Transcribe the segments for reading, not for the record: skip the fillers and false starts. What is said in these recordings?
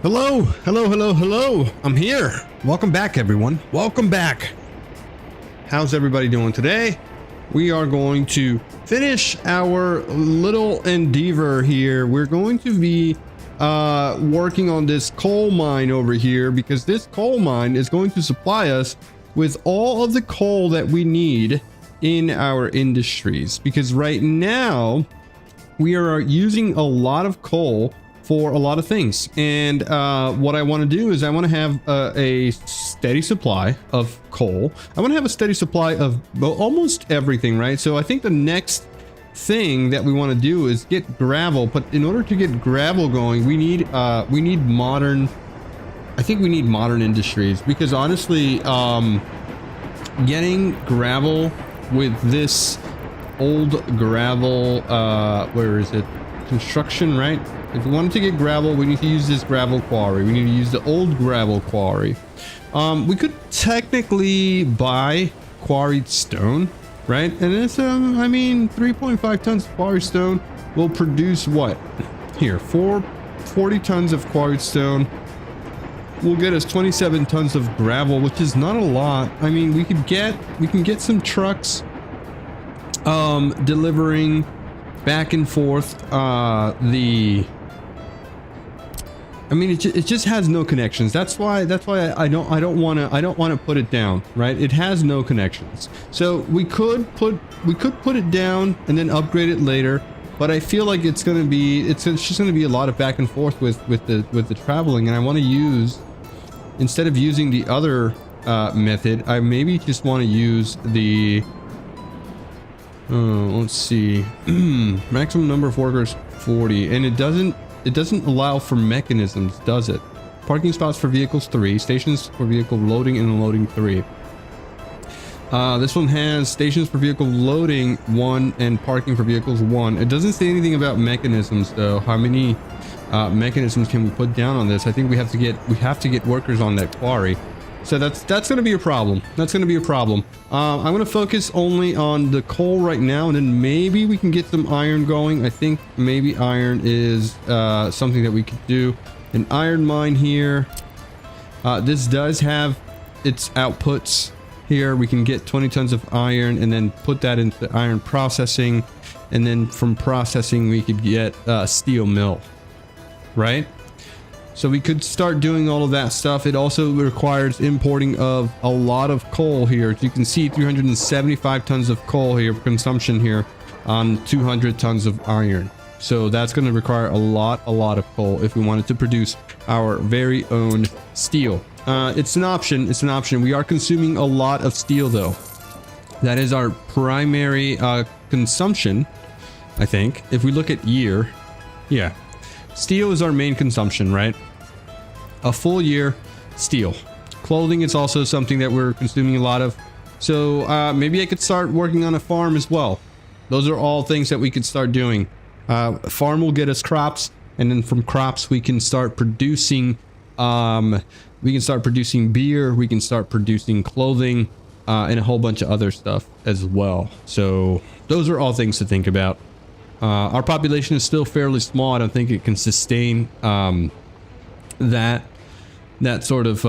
Hello, hello, hello, hello. I'm here. Welcome back, everyone. Welcome back. How's everybody doing today? We are going to finish our little endeavor here. We're going to be working on this coal mine over here because this coal mine is going to supply us with all of the coal that we need in our industries, because right now we are using a lot of coal for a lot of things. And what I want to do is I want to have a steady supply of coal. I want to have a steady supply of almost everything, right? So I think the next thing that we want to do is get gravel. But in order to get gravel going, we need modern, I think we need modern industries, because honestly, getting gravel with this old gravel, where is it? Construction, right? If we wanted to get gravel, we need to use this gravel quarry. We need to use the old gravel quarry. We could technically buy quarried stone, right? And it's, I mean, 3.5 tons of quarried stone will produce what? Here, 40 tons of quarried stone will get us 27 tons of gravel, which is not a lot. I mean, we can get some trucks delivering back and forth I mean, it just has no connections. That's why I don't want to put it down, right? It has no connections. So we could put it down and then upgrade it later, but I feel like it's just going to be a lot of back and forth with the traveling, and I want to use, instead of using the other method, I maybe just want to use the let's see, maximum number of workers 40, and it doesn't allow for mechanisms, does it? Parking spots for vehicles 3, stations for vehicle loading and unloading 3. This one has stations for vehicle loading 1 and parking for vehicles 1. It doesn't say anything about mechanisms though. How many mechanisms can we put down on this? I think we have to get workers on that quarry. So that's going to be a problem. That's going to be a problem. I'm going to focus only on the coal right now, and then maybe we can get some iron going. I think maybe iron is something that we could do. An iron mine here. This does have its outputs here. We can get 20 tons of iron and then put that into iron processing. And then from processing, we could get a steel mill, right? So we could start doing all of that stuff. It also requires importing of a lot of coal here. As you can see, 375 tons of coal here, consumption here on 200 tons of iron. So that's going to require a lot of coal if we wanted to produce our very own steel. It's an option. It's an option. We are consuming a lot of steel though. That is our primary consumption, I think. If we look at year, yeah. Steel is our main consumption, right? A full year, steel. Clothing is also something that we're consuming a lot of. So maybe I could start working on a farm as well. Those are all things that we could start doing. A farm will get us crops, and then from crops we can start producing. We can start producing beer. We can start producing clothing, and a whole bunch of other stuff as well. So those are all things to think about. Our population is still fairly small. I don't think it can sustain that sort of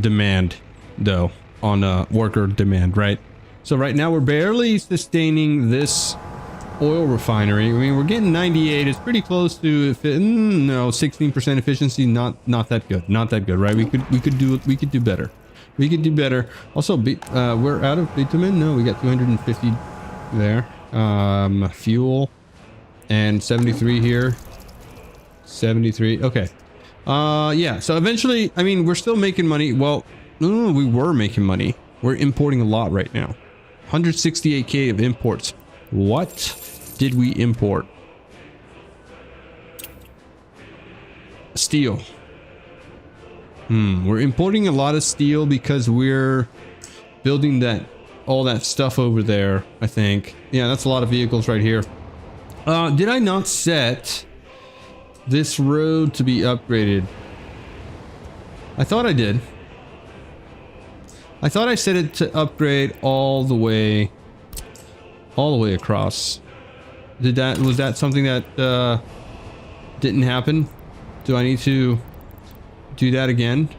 demand, though, on worker demand, right? So right now we're barely sustaining this oil refinery. I mean, we're getting 98. It's pretty close to 16% efficiency. Not that good. Not that good, right? We could do better. We could do better. Also, we're out of bitumen. No, we got 250 there. Fuel and 73 here. 73. Okay. Yeah. So eventually, I mean, we're still making money. Well, no, we were making money. We're importing a lot right now. 168k of imports. What did we import? Steel. We're importing a lot of steel because we're building all that stuff over there, I think. Yeah, that's a lot of vehicles right here. Did I not set this road to be upgraded? I thought I did. I thought I set it to upgrade all the way across. Was that something that didn't happen? Do I need to do that again?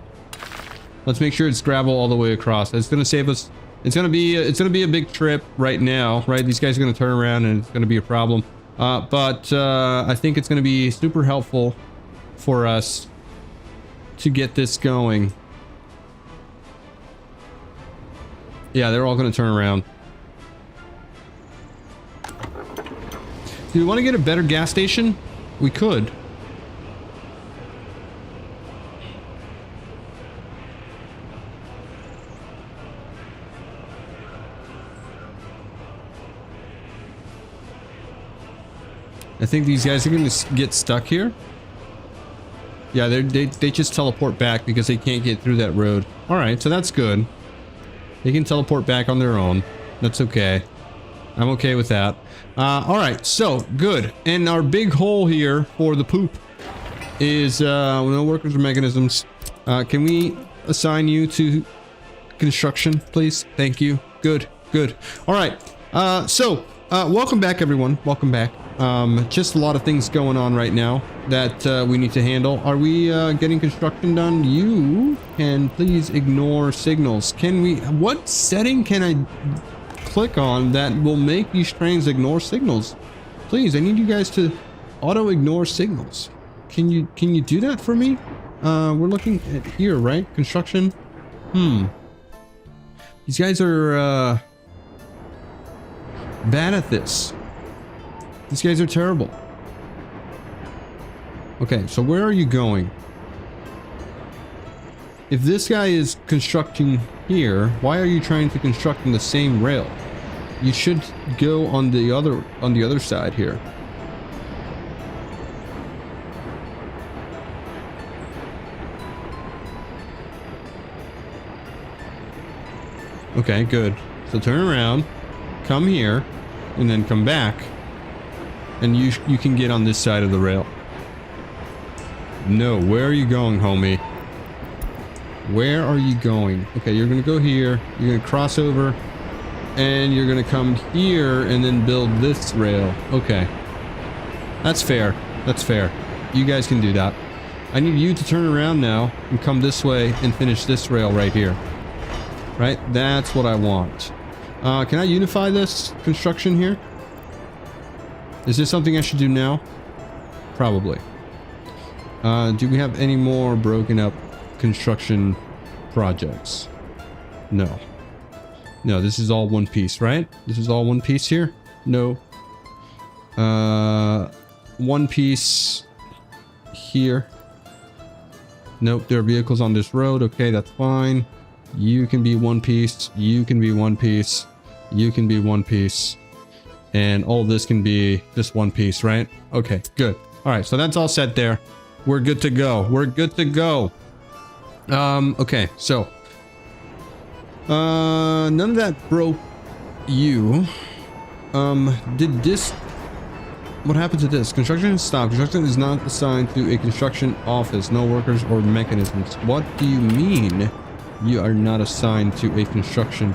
Let's make sure it's gravel all the way across. It's gonna save us. It's gonna be a big trip right now, right? These guys are gonna turn around and it's gonna be a problem. But I think it's gonna be super helpful for us to get this going. Yeah, they're all gonna turn around. Do we want to get a better gas station? We could. I think these guys are going to get stuck here. Yeah, they just teleport back because they can't get through that road. Alright, so that's good. They can teleport back on their own. That's okay. I'm okay with that. Alright, so, good. And our big hole here for the poop is, no workers or mechanisms. Can we assign you to construction, please? Thank you. Good, good. Alright, welcome back, everyone. Welcome back. Just a lot of things going on right now that we need to handle. Are we getting construction done? You can please ignore signals. Can we... What setting can I click on that will make these trains ignore signals? Please, I need you guys to auto ignore signals. Can you do that for me? We're looking at here, right? Construction. These guys are bad at this. These guys are terrible. Okay, so where are you going? If this guy is constructing here, why are you trying to construct in the same rail? You should go on the other side here. Okay, good. So turn around, come here, and then come back. And you can get on this side of the rail. No, where are you going, homie? Where are you going? Okay, you're gonna go here, you're gonna cross over, and you're gonna come here and then build this rail. Okay. That's fair. That's fair. You guys can do that. I need you to turn around now and come this way and finish this rail right here. Right? That's what I want. Can I unify this construction here? Is this something I should do now? Probably. Do we have any more broken up construction projects? No. No, this is all one piece, right? This is all one piece here? No. One piece here. Nope, there are vehicles on this road. Okay, that's fine. You can be one piece. You can be one piece. You can be one piece. And all this can be just one piece, right? Okay, good. All right, so that's all set there. We're good to go. We're good to go. Okay, so none of that broke you. Did this... What happened to this? Construction is stopped. Construction is not assigned to a construction office. No workers or mechanisms. What do you mean you are not assigned to a construction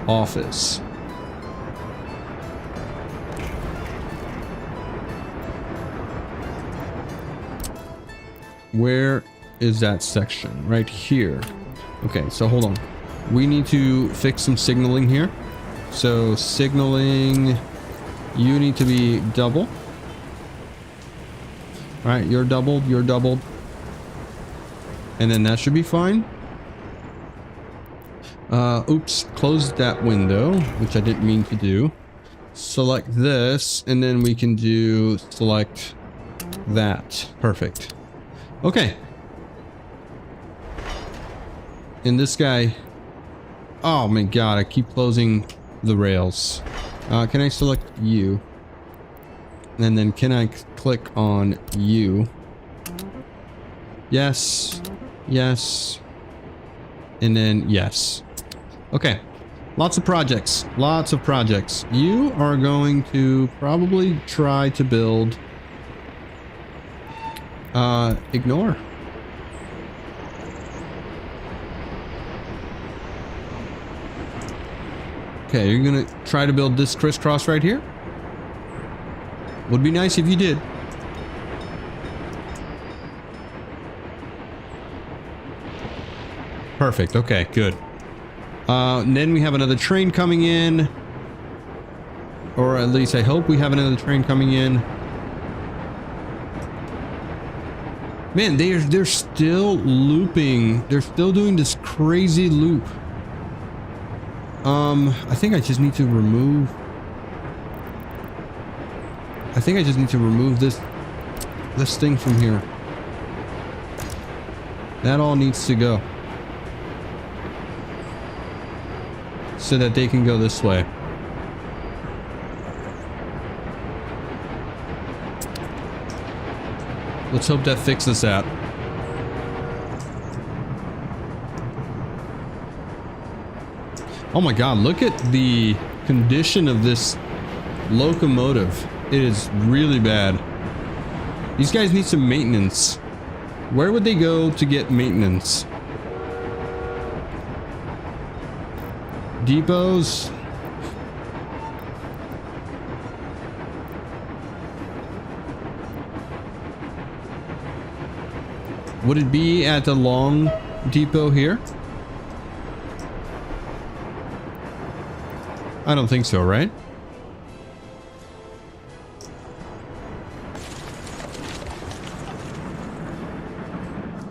office? Where is that section? Right here. Okay, so hold on. We need to fix some signaling here. So signaling, you need to be double. All right, you're doubled, you're doubled. And then that should be fine. Oops, close that window, which I didn't mean to do. Select this, and then we can do select that. Perfect. Okay. And this guy... Oh my god, I keep closing the rails. Can I select you? And then can I click on you? Yes. Yes. And then yes. Okay. Lots of projects. Lots of projects. You are going to probably try to build... ignore. Okay, you're gonna try to build this crisscross right here. Would be nice if you did. Perfect. Okay, good. And then we have another train coming in. Or at least I hope we have another train coming in. Man, they're still looping. They're still doing this crazy loop. I think I just need to remove... I think I just need to remove this thing from here. That all needs to go. So that they can go this way. Let's hope that fixes that. Oh my god, look at the condition of this locomotive. It is really bad. These guys need some maintenance. Where would they go to get maintenance? Depots? Would it be at the long depot here? I don't think so, right?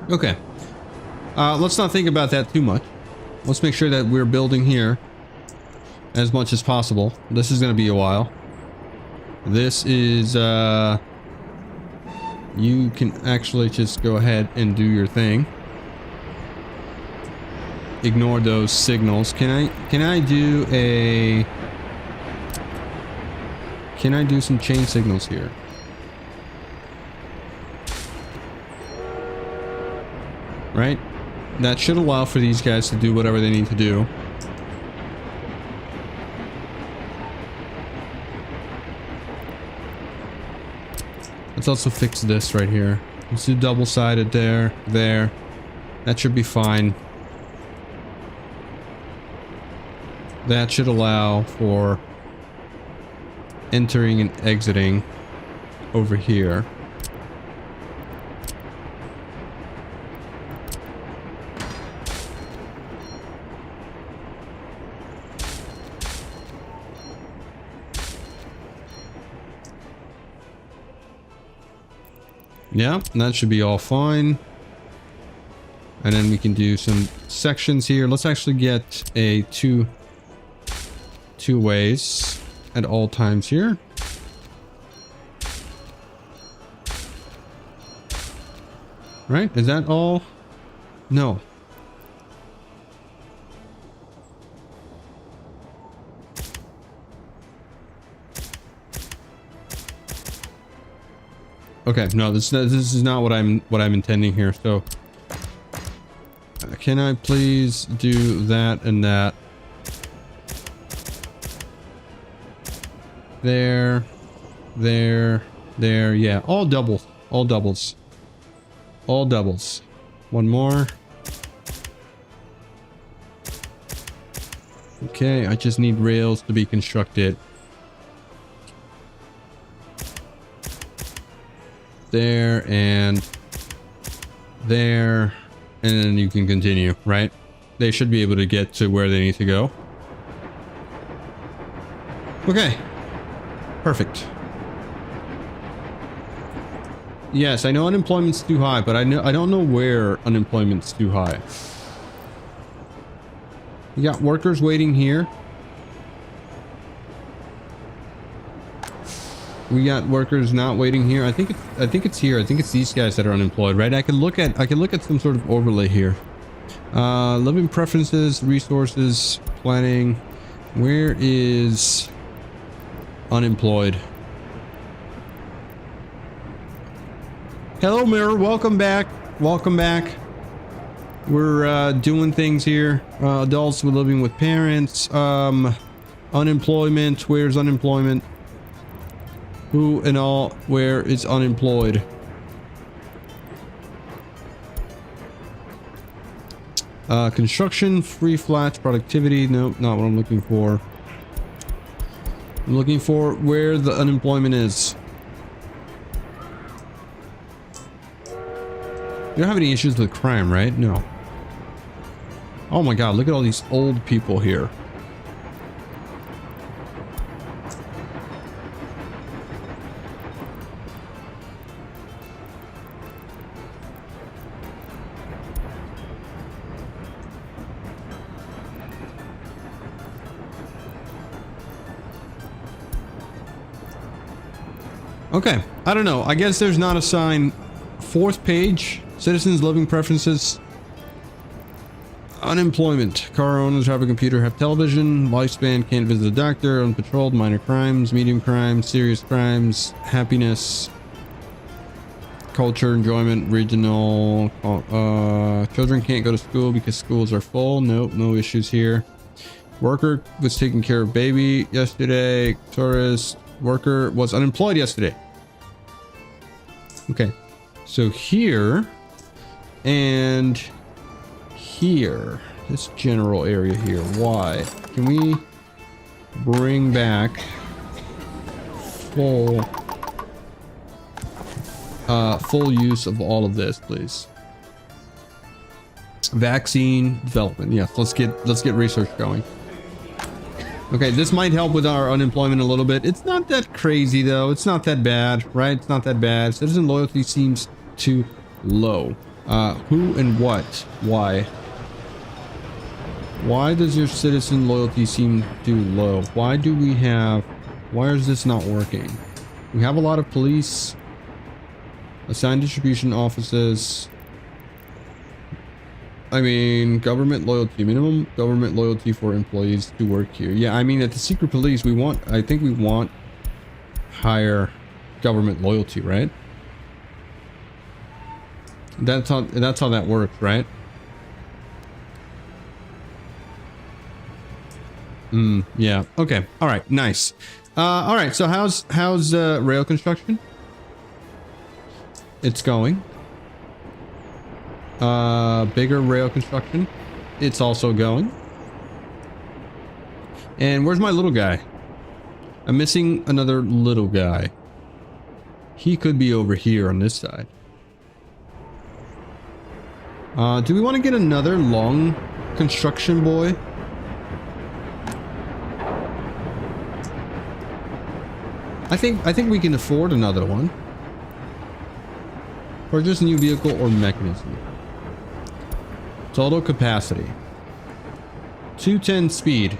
Okay. Let's not think about that too much. Let's make sure that we're building here as much as possible. This is going to be a while. This is, you can actually just go ahead and do your thing. Ignore those signals. Can I do a... Can I do some chain signals here? Right? That should allow for these guys to do whatever they need to do. Let's also fix this right here. Let's do double-sided there, there. That should be fine. That should allow for entering and exiting over here. Yeah, that should be all fine. And then we can do some sections here. Let's actually get a two ways at all times here. Right? Is that all? No. Okay, no, this is not what I'm intending here. So, can I please do that and that? There, there, there. Yeah, all doubles, all doubles, all doubles. One more. Okay, I just need rails to be constructed. There and there, and then you can continue, right? They should be able to get to where they need to go. Okay, perfect. Yes, I know unemployment's too high, but I don't know where unemployment's too high. We got workers waiting here. We got workers not waiting here. I think it's here. I think it's these guys that are unemployed, right? I can look at some sort of overlay here. Living preferences, resources, planning. Where is unemployed? Hello, Mirror. Welcome back. Welcome back. We're doing things here. Adults living with parents. Unemployment. Where's unemployment? Who and all, where is unemployed? Construction, free flats, productivity. Nope, not what I'm looking for. I'm looking for where the unemployment is. You don't have any issues with crime, right? No. Oh my god, look at all these old people here. Okay, I don't know. I guess there's not a sign. Fourth page, citizens' living preferences. Unemployment. Car owners have a computer, have television. Lifespan, can't visit a doctor. Unpatrolled, minor crimes, medium crimes, serious crimes. Happiness. Culture, enjoyment, regional. Children can't go to school because schools are full. Nope, no issues here. Worker was taking care of baby yesterday. Tourist. Worker was unemployed yesterday. Okay, so here and here, this general area here. Why? Can we bring back full use of all of this, please? Vaccine development. Yes, let's get research going. Okay, this might help with our unemployment a little bit. It's not that crazy though. It's not that bad, right? It's not that bad. Citizen loyalty seems too low. Who and what? Why? Why does your citizen loyalty seem too low? Why is this not working? We have a lot of police. Assigned distribution offices. I mean, government loyalty, minimum government loyalty for employees to work here. Yeah, I mean, at the secret police, I think we want higher government loyalty, right? That's how that works, right? Yeah. Okay. All right. Nice. All right. So how's rail construction? It's going. Bigger rail construction. It's also going. And where's my little guy? I'm missing another little guy. He could be over here on this side. Do we want to get another long construction boy? I think we can afford another one. Purchase new vehicle or mechanism. Total capacity. 210 speed.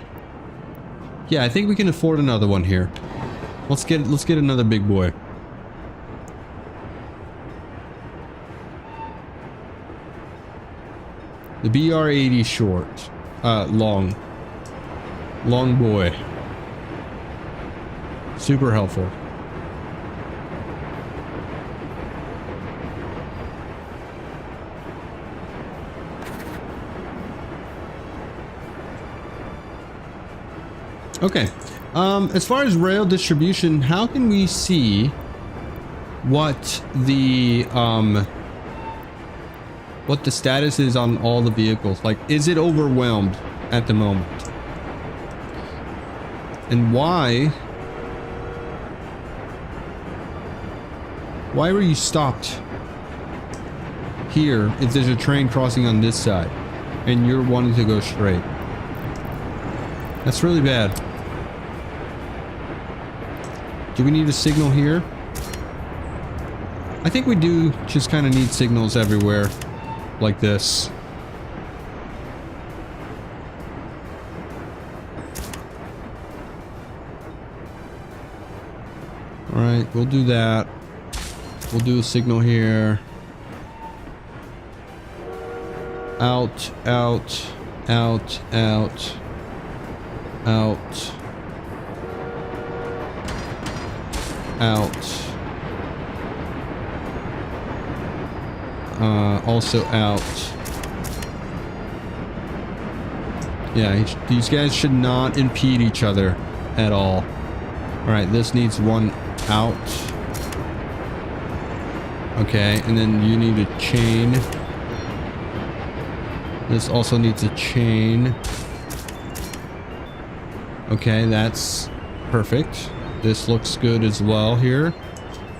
Yeah, I think we can afford another one here. Let's get another big boy. The BR-80 short. Long boy. Super helpful. Okay. As far as rail distribution, how can we see what the status is on all the vehicles? Like, is it overwhelmed at the moment? And why were you stopped here if there's a train crossing on this side and you're wanting to go straight? That's really bad. Do we need a signal here? I think we do just kind of need signals everywhere like this. All right, we'll do that. We'll do a signal here. Out, out, out, out, out. Out. Also out. Yeah, these guys should not impede each other at all. Alright, this needs one out. Okay, and then you need a chain. This also needs a chain. Okay, that's perfect. This looks good as well here.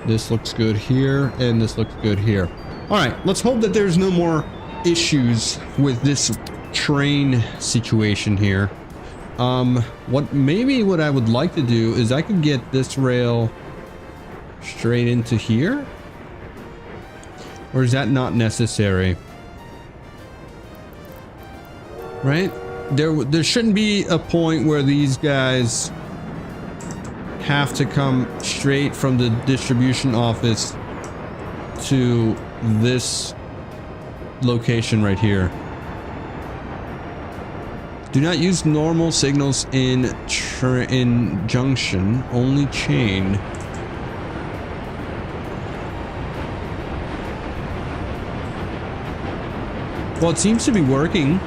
This looks good here, and this looks good here. All right, let's hope that there's no more issues with this train situation here. What I would like to do is I could get this rail straight into here, or is that not necessary? Right? There shouldn't be a point where these guys have to come straight from the distribution office to this location right here. Do not use normal signals in junction, only chain. Well, it seems to be working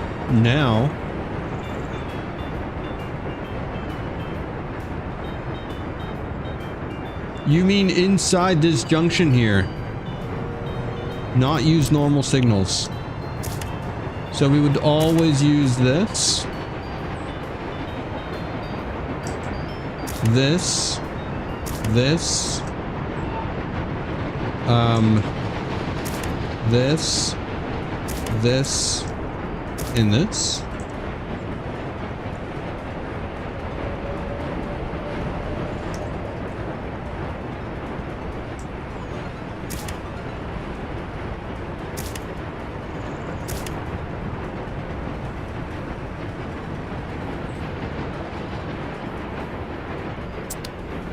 now. You mean inside this junction here? Not use normal signals. So we would always use this. This. This. This. This. And this.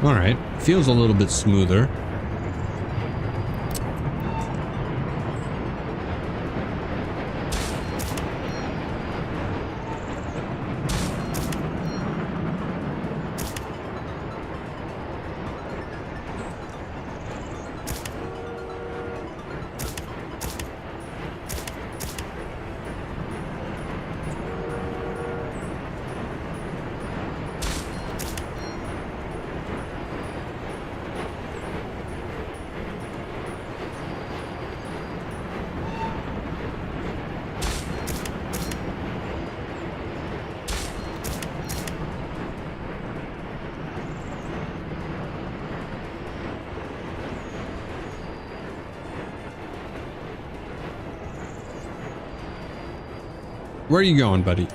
All right, feels a little bit smoother. Where are you going, buddy?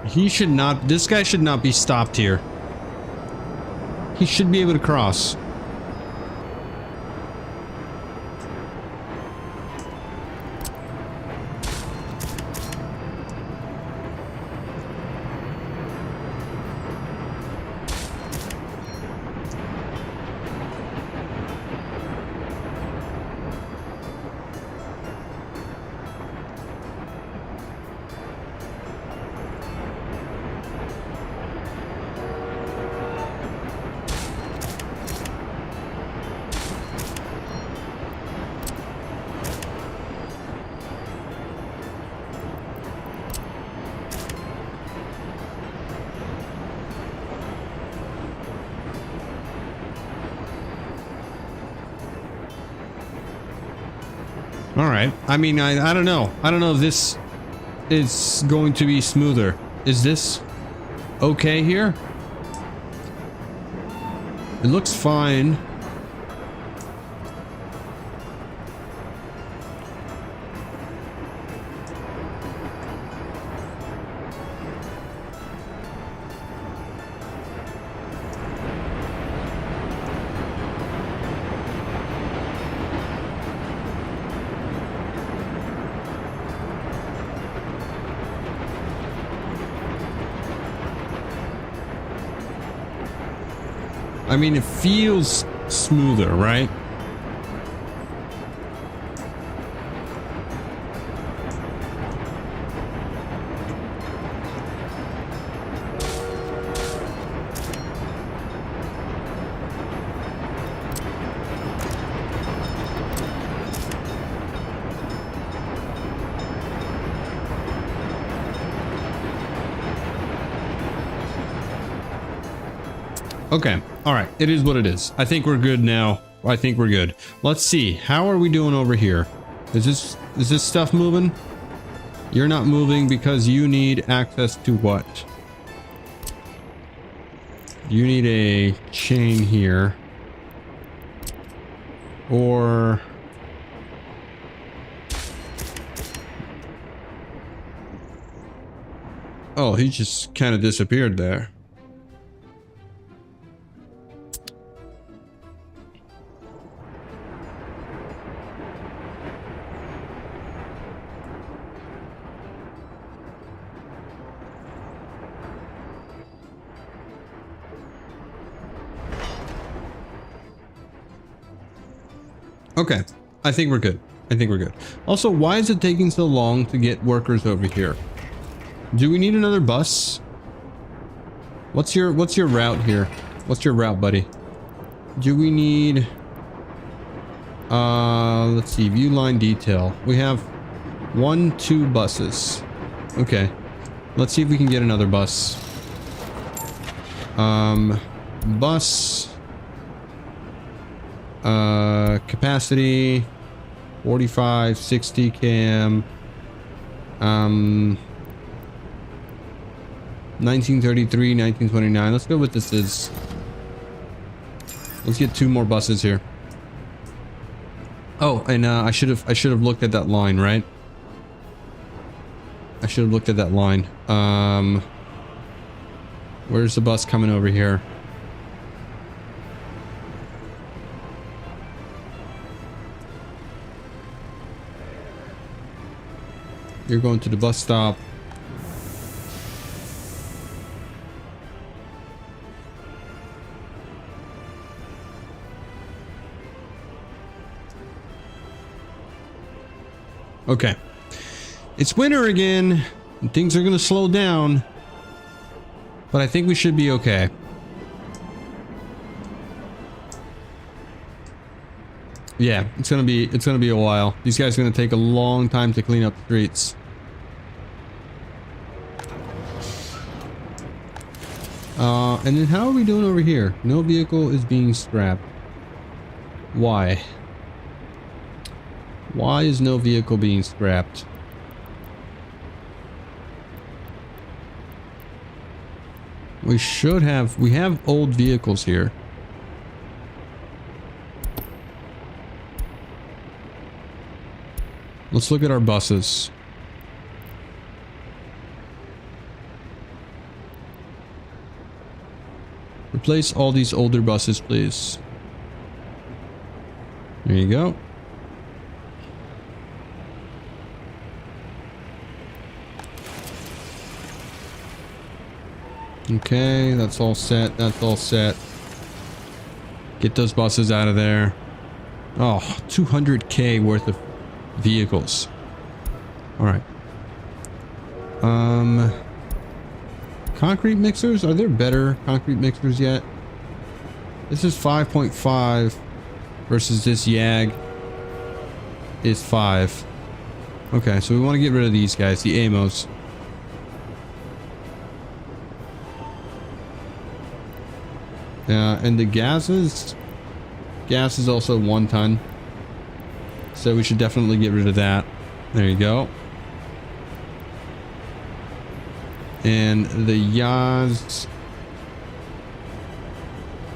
He should not, this guy should not be stopped here. He should be able to cross. All right. I mean, I don't know. I don't know if this is going to be smoother. Is this okay here? It looks fine. I mean, it feels smoother, right? Okay. All right. It is what it is. I think we're good now. I think we're good. Let's see. How are we doing over here? Is this stuff moving? You're not moving because you need access to what? You need a chain here. Or... oh, he just kind of disappeared there. Okay, I think we're good. I think we're good. Also, why is it taking so long to get workers over here? Do we need another bus? What's your route here? What's your route, buddy? Do we need... let's see, view line detail. We have 2 buses. Okay. Let's see if we can get another bus. Bus... capacity 45, 60 cam, 1933, 1929. Let's go with this is. Let's get 2 more buses here. Oh, and I should have looked at that line, right? I should have looked at that line. Where's the bus coming over here? You're going to the bus stop. Okay. It's winter again, and things are going to slow down. But I think we should be okay. Yeah, it's gonna be a while. These guys are gonna take a long time to clean up the streets. And then how are we doing over here? No vehicle is being scrapped. Why? Why is no vehicle being scrapped? We have old vehicles here. Let's look at our buses. Replace all these older buses, please. There you go. Okay, that's all set. That's all set. Get those buses out of there. Oh, 200K worth of vehicles. All right. Concrete mixers? Are there better concrete mixers yet? This is 5.5 versus this YAG is 5. Okay, so we want to get rid of these guys, the AMOs. And the gases. Gas is also 1 ton. So we should definitely get rid of that. There you go. And the Yaz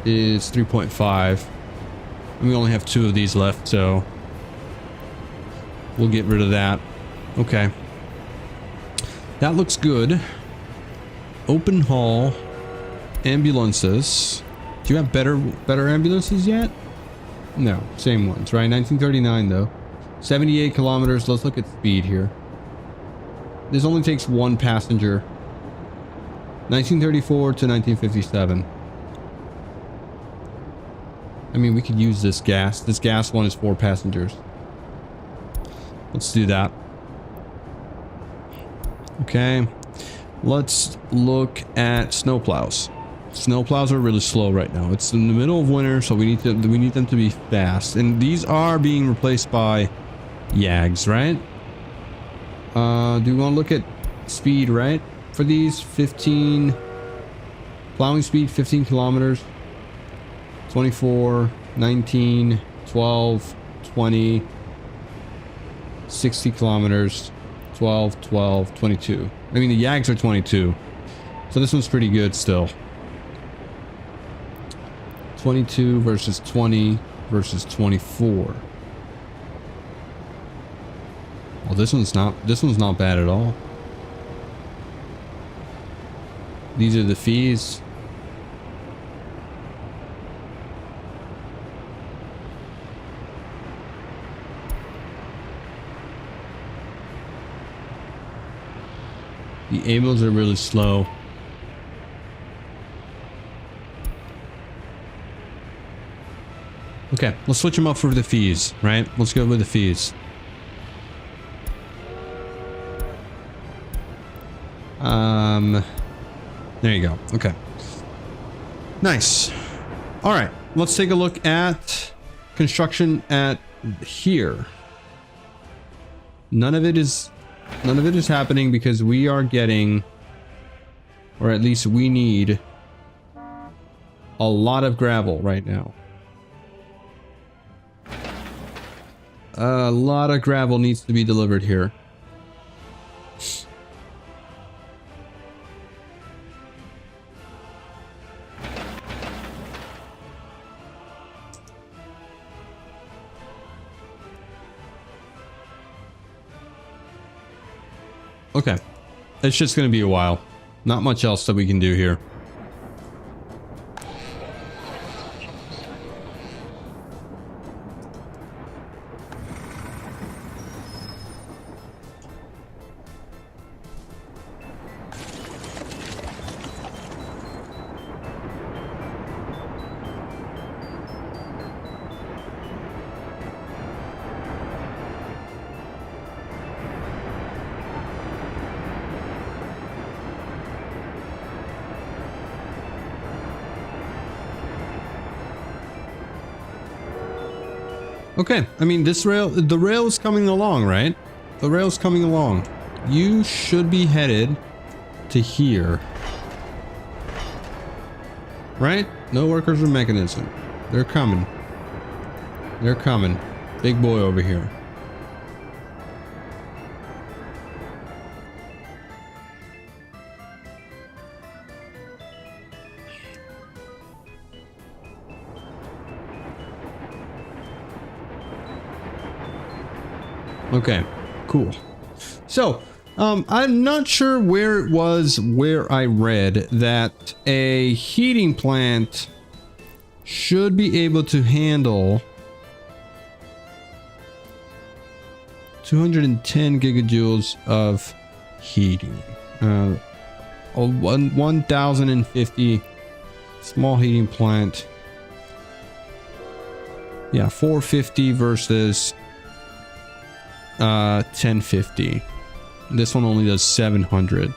is 3.5. And we only have 2 of these left, so we'll get rid of that. Okay. That looks good. Open haul ambulances. Do you have better ambulances yet? No, same ones, right? 1939 though. 78 kilometers. Let's look at speed here. This only takes 1 passenger. 1934 to 1957. I mean, we could use this gas. This gas one is 4 passengers. Let's do that. Okay. Let's look at snowplows. Snowplows are really slow right now. It's in the middle of winter, so we need them to be fast. And these are being replaced by Yags, right? Do we want to look at speed, right? For these 15 plowing speed, 15 kilometers, 24, 19, 12, 20, 60 kilometers, 12, 12, 22. I mean, the Yags are 22. So this one's pretty good still. 22 versus 20 versus 24. Well, this one's not bad at all. These are the fees. The ambos are really slow. Okay, let's switch them up for the fees, right? Let's go with the fees. There you go. Okay. Nice. All right, let's take a look at construction at here. None of it is happening because we are getting, or at least we need, a lot of gravel right now. A lot of gravel needs to be delivered here. Okay, it's just going to be a while. Not much else that we can do here. Okay, I mean, the rail is coming along, right? The rail's coming along. You should be headed to here. Right? No workers or mechanism. They're coming. They're coming. Big boy over here. Okay, cool. So, I'm not sure where it was where I read that a heating plant should be able to handle 210 gigajoules of heating. 1050 small heating plant. Yeah, 450 versus 1050. This one only does 700.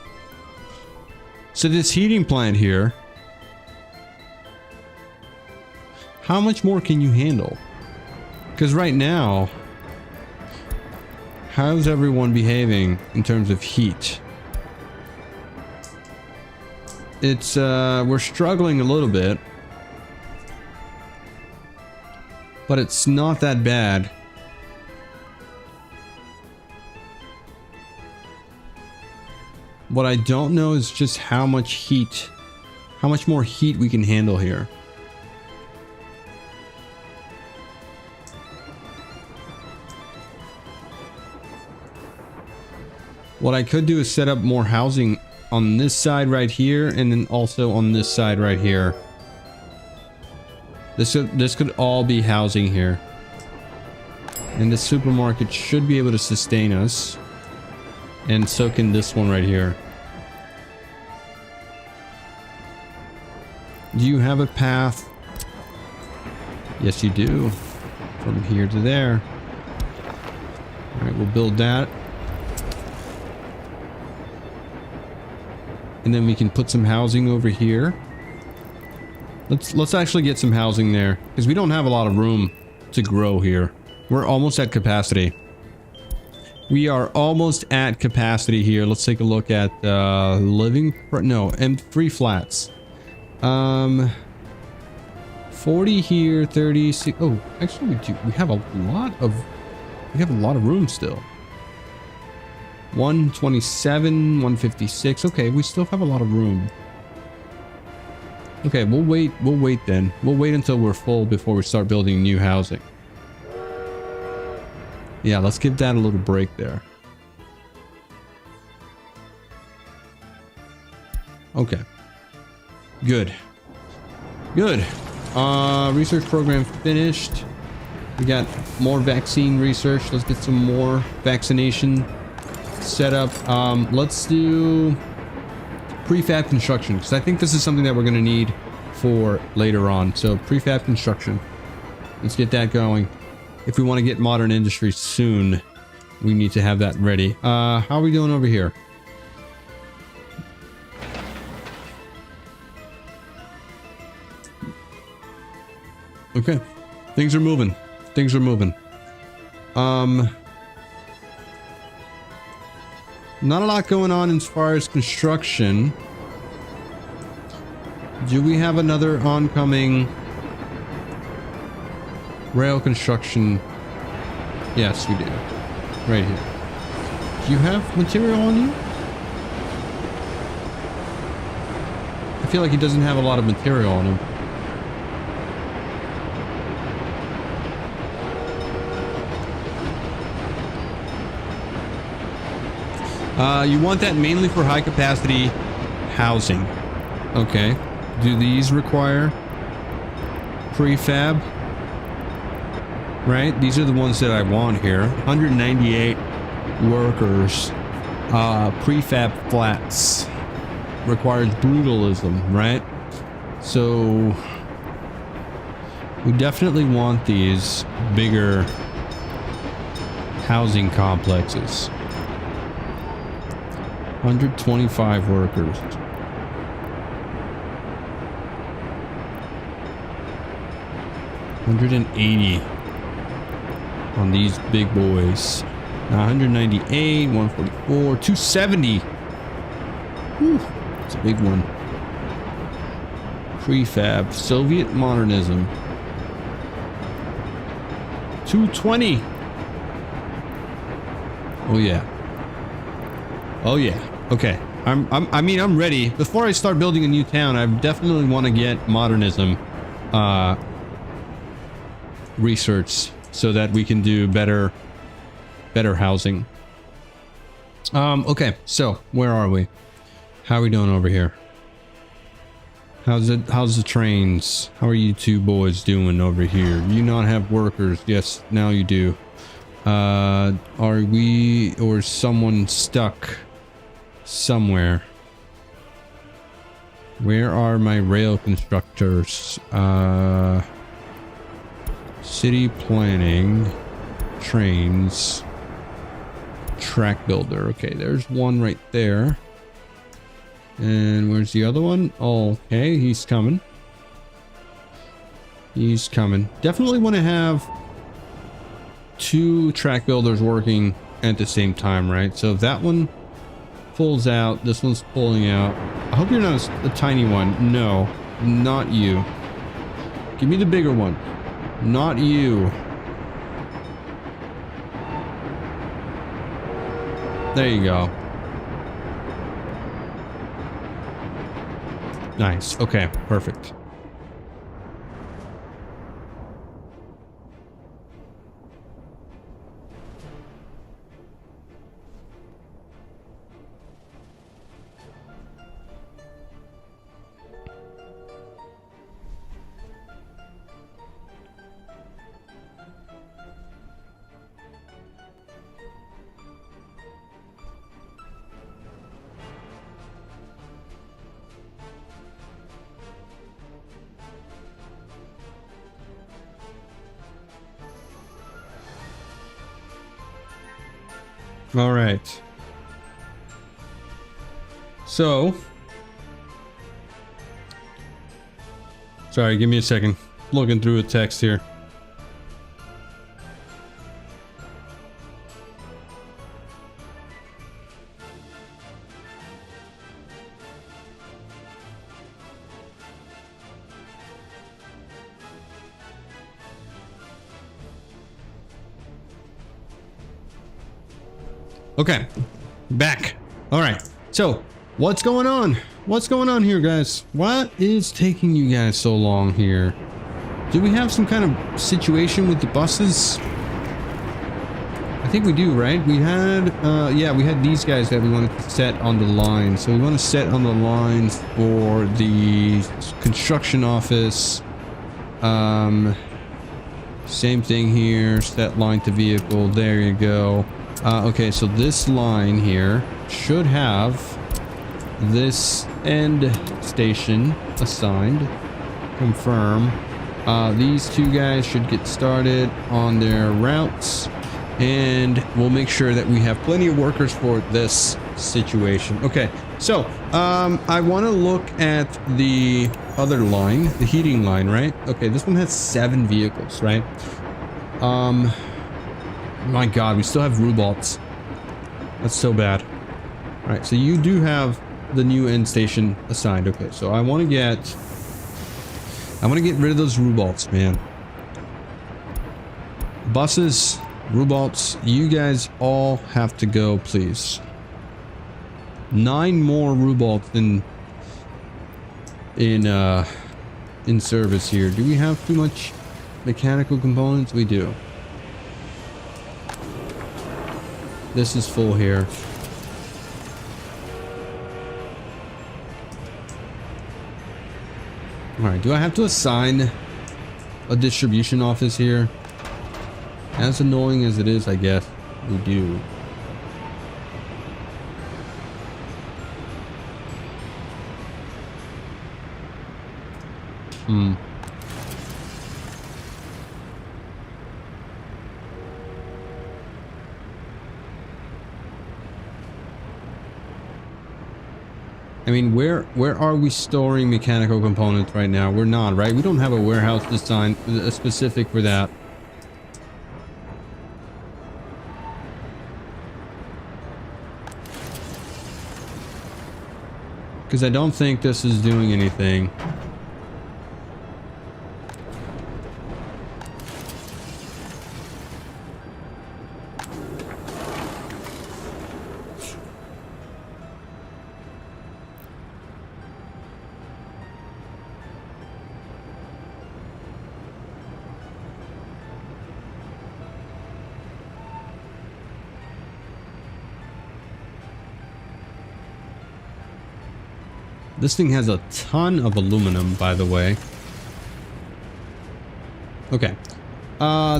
So this heating plant here, how much more can you handle? Because right now, how's everyone behaving in terms of heat? It's we're struggling a little bit, but it's not that bad. What I don't know is just how much more heat we can handle here. What I could do is set up more housing on this side right here, and then also on this side right here. This could all be housing here. And the supermarket should be able to sustain us. And so can this one right here. Do you have a path? Yes, you do. From here to there. All right, we'll build that. And then we can put some housing over here. Let's actually get some housing there, because we don't have a lot of room to grow here. We're almost at capacity. We are almost at capacity here. Let's take a look at and free flats. 40 here, 36. Oh, actually we have a lot of room still. 127, 156. Okay, we still have a lot of room. Okay, we'll wait then. We'll wait until we're full before we start building new housing. Yeah, let's give that a little break there. Okay. Good. Good. Research program finished. We got more vaccine research. Let's get some more vaccination set up. Let's do prefab construction, because I think this is something that we're going to need for later on. So prefab construction. Let's get that going. If we want to get modern industry soon, we need to have that ready. How are we doing over here? Okay. Things are moving. Things are moving. Not a lot going on as far as construction. Do we have another oncoming rail construction? Yes, we do. Right here. Do you have material on you? I feel like he doesn't have a lot of material on him. You want that mainly for high capacity housing. Okay. Do these require prefab? Right? These are the ones that I want here. 198 workers. Prefab flats. Requires brutalism, right? So we definitely want these bigger housing complexes. 125 workers. 180 on these big boys. 198, 144, 270. Whew, it's a big one. Prefab, Soviet modernism. 220. Oh yeah. Oh yeah. Okay. I'm ready. Before I start building a new town, I definitely want to get modernism research so that we can do better housing. Okay. So, where are we? How are we doing over here? How's the trains? How are you two boys doing over here? You not have workers? Yes, now you do. Are we or someone stuck somewhere? Where are my rail constructors? City planning, trains, track builder. Okay, there's one right there. And where's the other one? Oh, okay, he's coming. He's coming. Definitely want to have two track builders working at the same time, right? So if that one pulls out, this one's pulling out. I hope you're not a tiny one. No, not you. Give me the bigger one. Not you. There you go. Nice. Okay, perfect. All right. So, sorry, give me a second. Looking through a text here. Okay, back. All right. So, what's going on? What's going on here, guys? What is taking you guys so long here? Do we have some kind of situation with the buses? I think we do, right? We had, yeah, we had these guys that we wanted to set on the line. So we want to set on the lines for the construction office. Same thing here. Set line to vehicle. There you go. Okay, so this line here should have this end station assigned. Confirm. These two guys should get started on their routes, and we'll make sure that we have plenty of workers for this situation. Okay, so I want to look at the other line, the heating line, right? Okay, this one has 7 vehicles, right? My god, we still have Rubalts. That's so bad. Alright, so you do have the new end station assigned. Okay, so I want to get rid of those Rubalts, man. Buses, Rubalts, you guys all have to go, please. 9 more Rubalts in service here. Do we have too much mechanical components? We do. This is full here. Alright, do I have to assign a distribution office here? As annoying as it is, I guess we do. I mean, where are we storing mechanical components right now? We're not, right? We don't have a warehouse designed specific for that. Because I don't think this is doing anything. This thing has a ton of aluminum, by the way. Okay.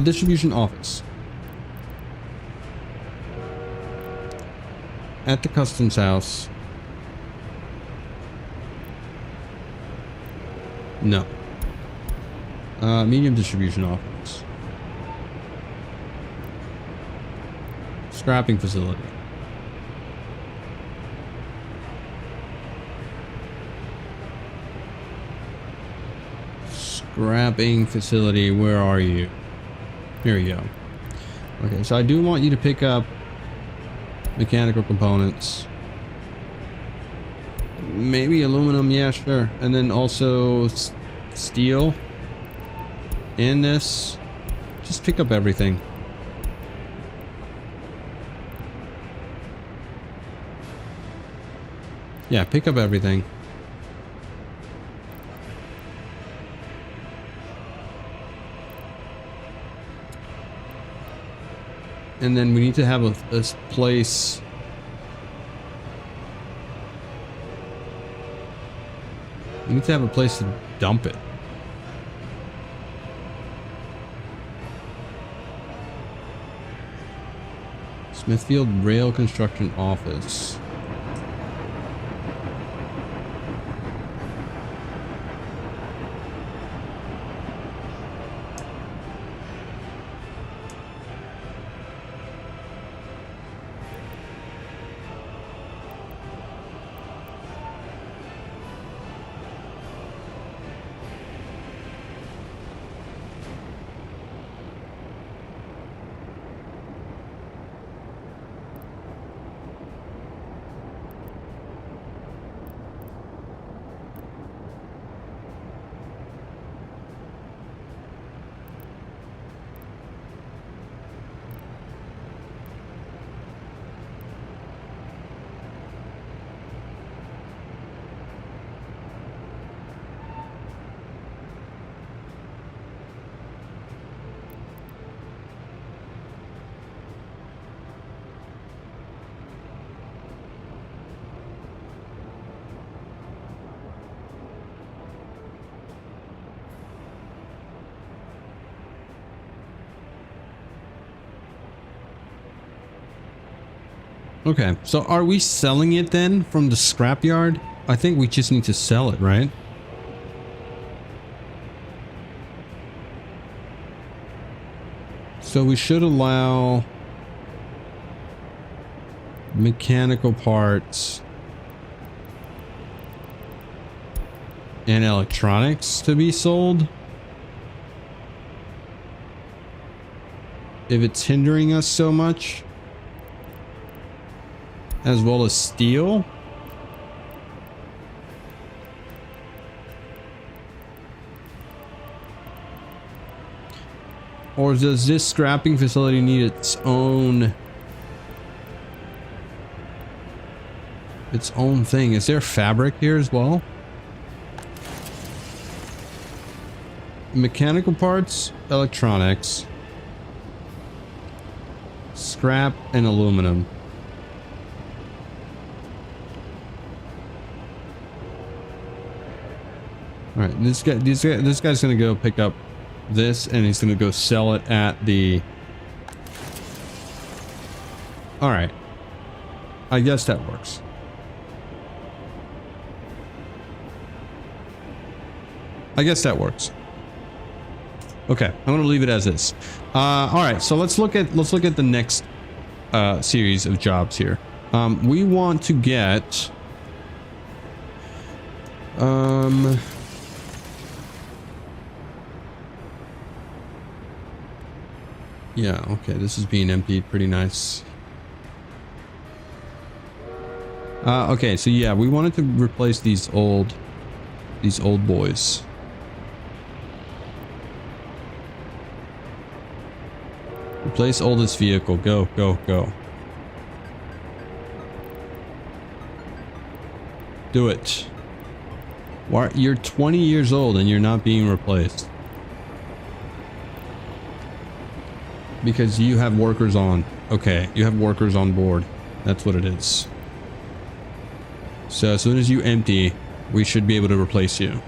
Distribution office. At the customs house. No. Medium distribution office. Scrapping facility. Scrapping facility, where are you? Here we go. Okay, so I do want you to pick up mechanical components. Maybe aluminum, yeah, sure. And then also steel. And this. Just pick up everything. Yeah, pick up everything. And then we need to have a place. We need to have a place to dump it. Smithfield Rail Construction Office. Okay, so are we selling it then from the scrapyard? I think we just need to sell it, right? So we should allow mechanical parts and electronics to be sold. If it's hindering us so much. As well as steel. Or does this scrapping facility need its own thing? Is there fabric here as well? Mechanical parts, electronics, scrap, and aluminum. All right, this guy's gonna go pick up this, and he's gonna go sell it at the. All right, I guess that works. I guess that works. Okay, I'm gonna leave it as is. All right, so let's look at the next series of jobs here. We want to get yeah, okay, this is being emptied. Pretty nice. Okay, so yeah, we wanted to replace these old boys. Replace oldest vehicle. Go, go, go. Do it. Why, you're 20 years old and you're not being replaced. Because you have workers on. Okay, you have workers on board. That's what it is. So as soon as you empty, we should be able to replace you.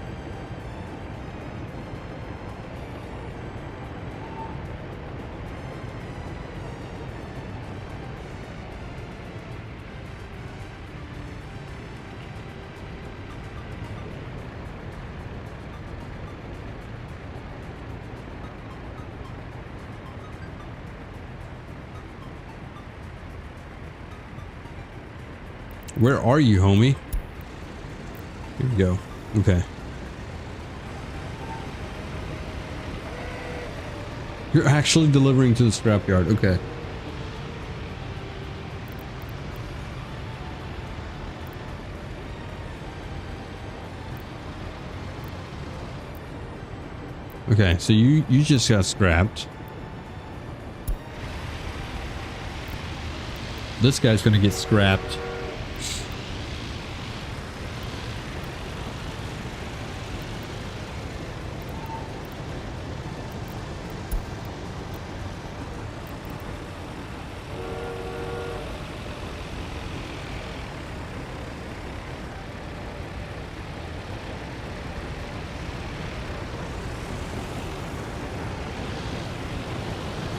Where are you, homie? Here we go. Okay. You're actually delivering to the scrapyard. Okay. Okay, so you just got scrapped. This guy's gonna get scrapped.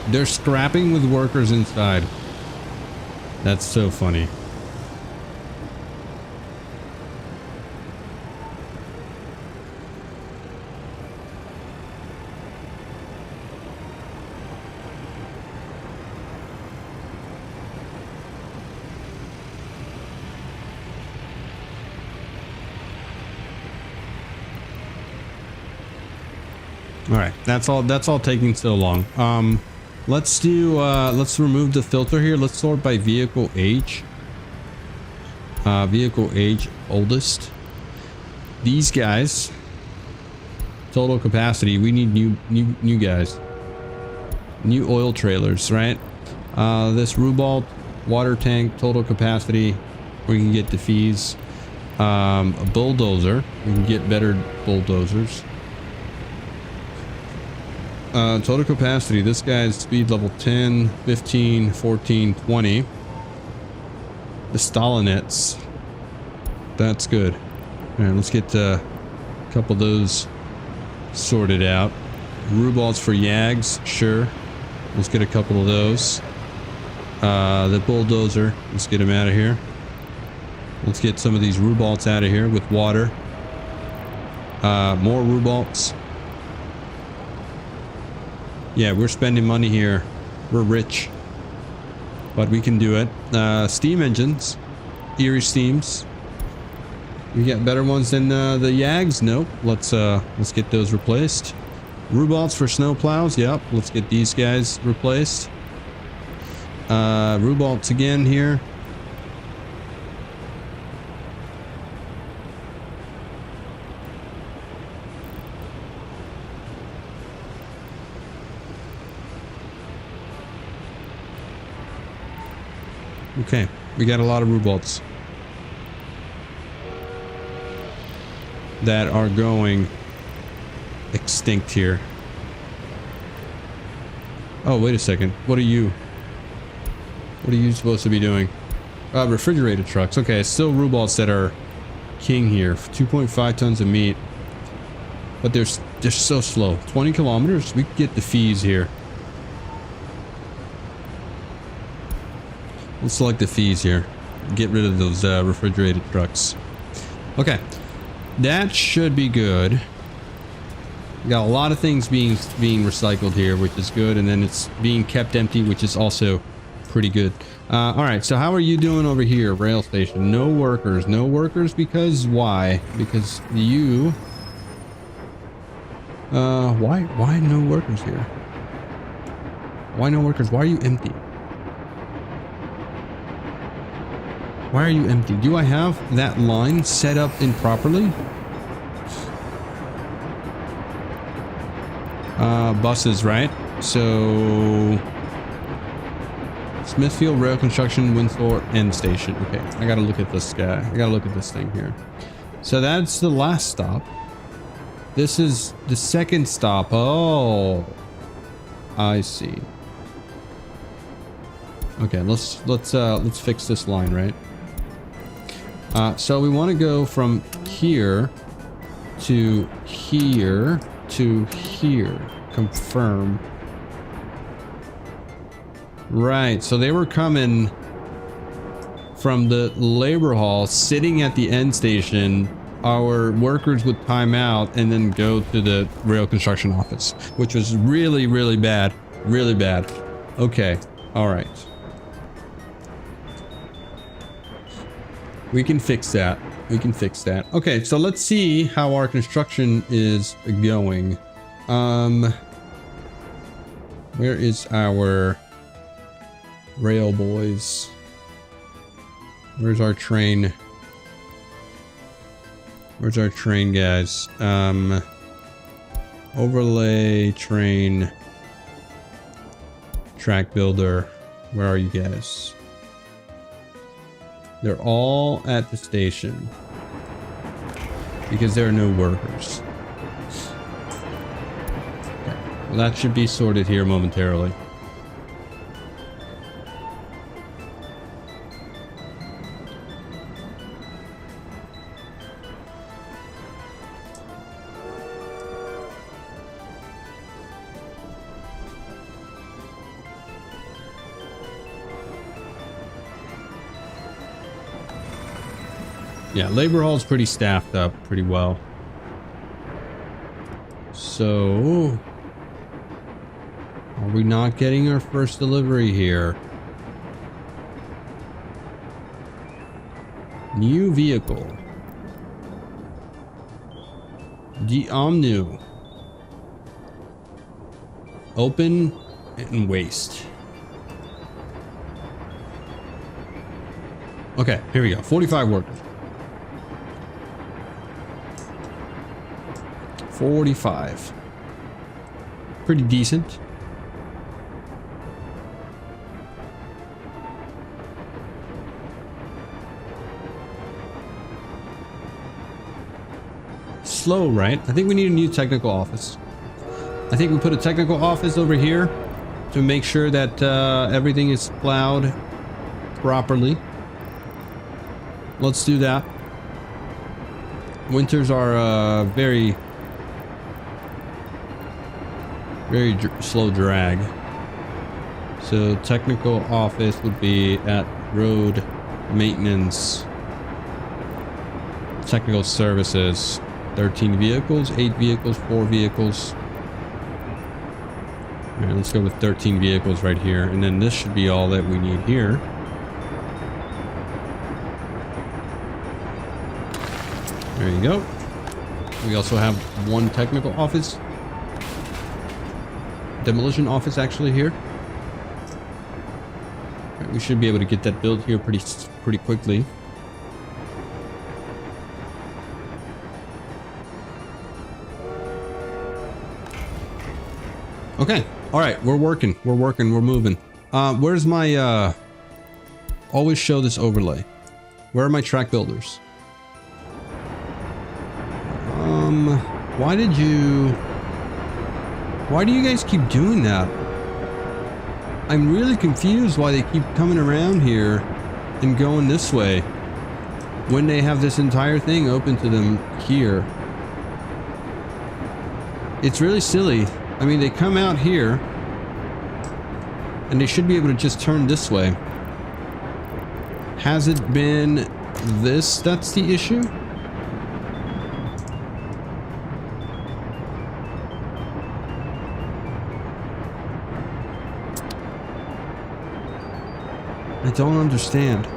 They're scrapping with workers inside. That's so funny. All right, that's all taking so long. Let's remove the filter here. Let's sort by vehicle age. Vehicle age oldest. These guys. Total capacity. We need new guys. New oil trailers, right? This Rubalt water tank total capacity. We can get the fees. A bulldozer. We can get better bulldozers. Total capacity, this guy's speed level 10, 15, 14, 20. The Stalinets. That's good. Alright, let's get a couple of those sorted out. Rubalts for Yags, sure. Let's get a couple of those. The bulldozer. Let's get him out of here. Let's get some of these rubalts out of here with water. More rubalts. Yeah, we're spending money here. We're rich. But we can do it. Steam engines. Erie steams. We got better ones than the Yags? Nope. Let's get those replaced. Rubalts for snow plows. Yep. Let's get these guys replaced. Rubalts again here. Okay, we got a lot of rubalts that are going extinct here. Oh, wait a second. What are you? What are you supposed to be doing? Refrigerated trucks. Okay, still rubalts that are king here. 2.5 tons of meat. But they're so slow. 20 kilometers? We could get the fees here. Let's select the fees here. Get rid of those refrigerated trucks. Okay. That should be good. We got a lot of things being recycled here, which is good. And then it's being kept empty, which is also pretty good. All right. So how are you doing over here? Rail station. No workers. No workers because why? Because you... why no workers here? Why no workers? Why are you empty? Why are you empty? Do I have that line set up improperly? Buses, right? So... Smithfield Rail Construction, Windsor End Station. Okay, I gotta look at this guy. I gotta look at this thing here. So that's the last stop. This is the second stop. Oh, I see. Okay, let's fix this line, right? So we want to go from here to here to here. Confirm. Right, so they were coming from the labor hall, sitting at the end station. Our workers would time out and then go to the rail construction office, which was really, really bad. Really bad. Okay, all right. We can fix that. We can fix that. Okay, so let's see how our construction is going. Where is our rail boys? Where's our train? Where's our train guys? Overlay train track builder. Where are you guys? They're all at the station because there are no workers. Okay. Well, that should be sorted here momentarily. Yeah, labor hall is pretty staffed up pretty well. So, are we not getting our first delivery here? New vehicle. The Omnu. Open and waste. Okay, here we go. 45 workers. 45. Pretty decent. Slow, right? I think we need a new technical office. I think we put a technical office over here to make sure that everything is plowed properly. Let's do that. Winters are very slow drag. So technical office would be at road maintenance. Technical services. 13 vehicles, 8 vehicles, 4 vehicles. All right, let's go with 13 vehicles right here. And then this should be all that we need here. There you go. We also have one technical office. Demolition office actually here. All right, we should be able to get that built here pretty quickly. Okay. All right. We're working. We're moving. Where's my, always show this overlay. Where are my track builders? Why do you guys keep doing that? I'm really confused why they keep coming around here and going this way when they have this entire thing open to them here. It's really silly. I mean, they come out here and they should be able to just turn this way. Has it been this that's the issue? I don't understand.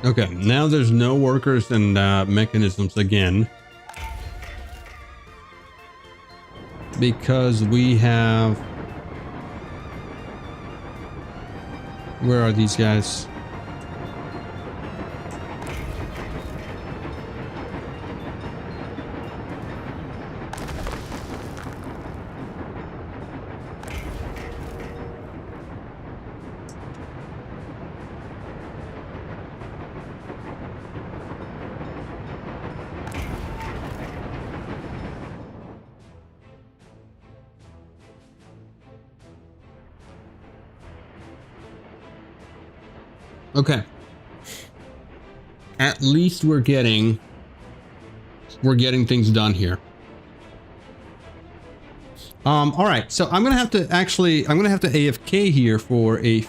Okay, now there's no workers and mechanisms again. Because we have... Where are these guys? Okay. At least we're getting things done here. All right. So I'm gonna have to AFK here for a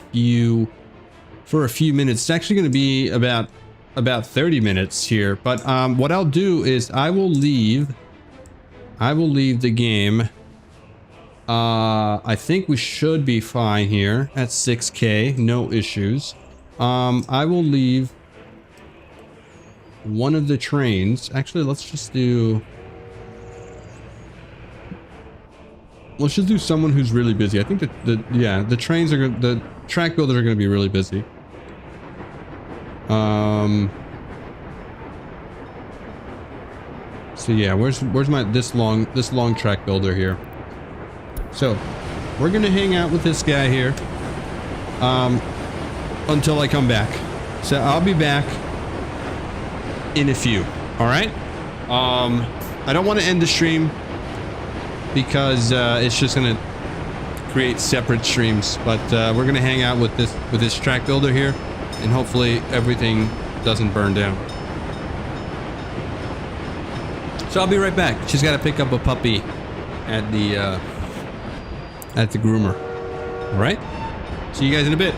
few minutes. It's actually gonna be about 30 minutes here. But what I'll do is I will leave the game. I think we should be fine here at 6K, no issues. I will leave one of the trains. Actually, let's just do someone who's really busy. I think that the trains are gonna, the track builders are going to be really busy. So yeah, where's my this long track builder here? So we're gonna hang out with this guy here until I come back. So I'll be back in a few. All right. I don't want to end the stream because it's just gonna create separate streams. But we're gonna hang out with this track builder here, and hopefully everything doesn't burn down. So I'll be right back. She's got to pick up a puppy at the groomer. All right. See you guys in a bit.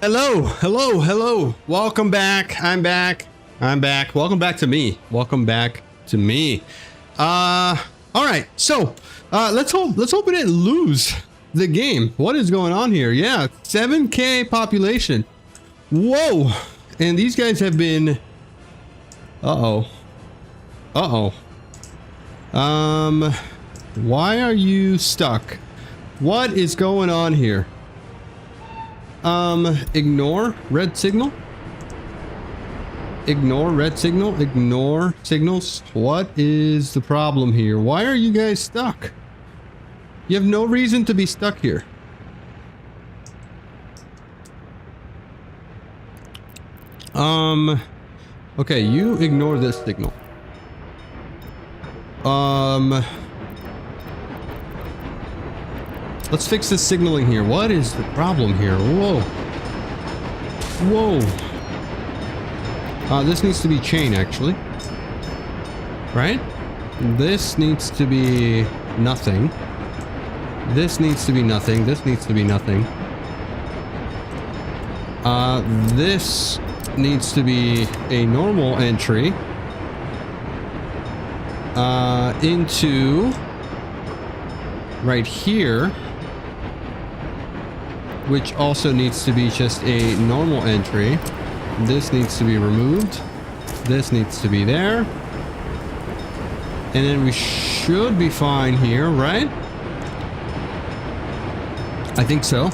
Hello, hello, hello. Welcome back. I'm back. Welcome back to me. Welcome back to me. All right. So, let's hope we didn't lose the game. What is going on here? Yeah, 7K population. Whoa. And these guys have been why are you stuck? What is going on here? Ignore red signal. Ignore red signal. Ignore signals. What is the problem here? Why are you guys stuck? You have no reason to be stuck here. Okay, you ignore this signal. Let's fix this signaling here. What is the problem here? Whoa. Whoa. This needs to be chain, actually. Right? This needs to be nothing. This needs to be nothing. This needs to be nothing. This needs to be a normal entry. Into right here, which also needs to be just a normal entry. This needs to be removed. This needs to be there. And then we should be fine here, right? I think so.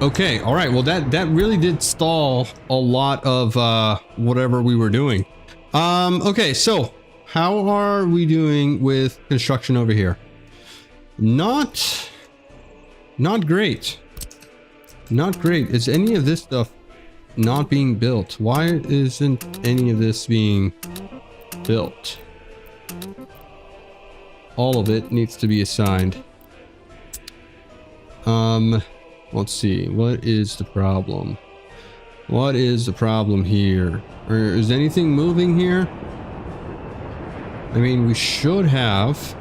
Okay, all right. Well, that really did stall a lot of whatever we were doing. Okay, so how are we doing with construction over here? Not great. Not great. Is any of this stuff not being built? Why isn't any of this being built? All of it needs to be assigned. Let's see. What is the problem? What is the problem here? Or is anything moving here? I mean, we should have.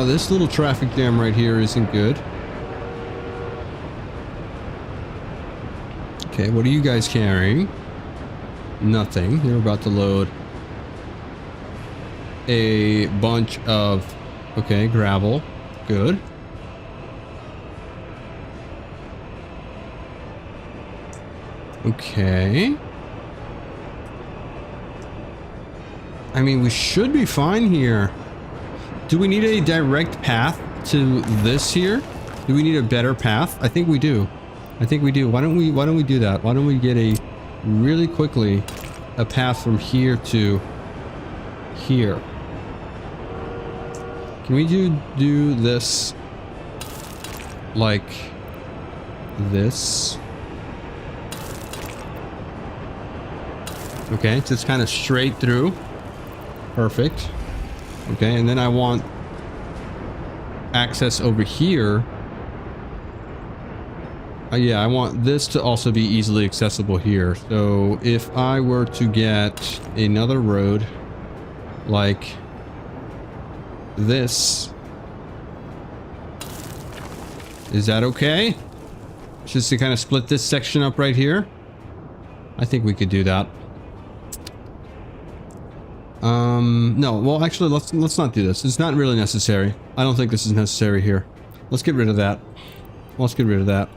This little traffic jam right here isn't good. Okay, what are you guys carrying? Nothing. They're about to load a bunch of, okay, gravel. Good. Okay. I mean, we should be fine here. Do we need a direct path to this here? Do we need a better path? I think we do. I think we do. Why don't we do that? Why don't we get a really quickly a path from here to here? Can we do this like this? Okay, just kind of straight through. Perfect. Okay, and then I want access over here. Yeah, I want this to also be easily accessible here. So if I were to get another road like this, is that okay? Just to kind of split this section up right here. I think we could do that. No, well, actually, let's not do this. It's not really necessary. I don't think this is necessary here. Let's get rid of that. Let's get rid of that.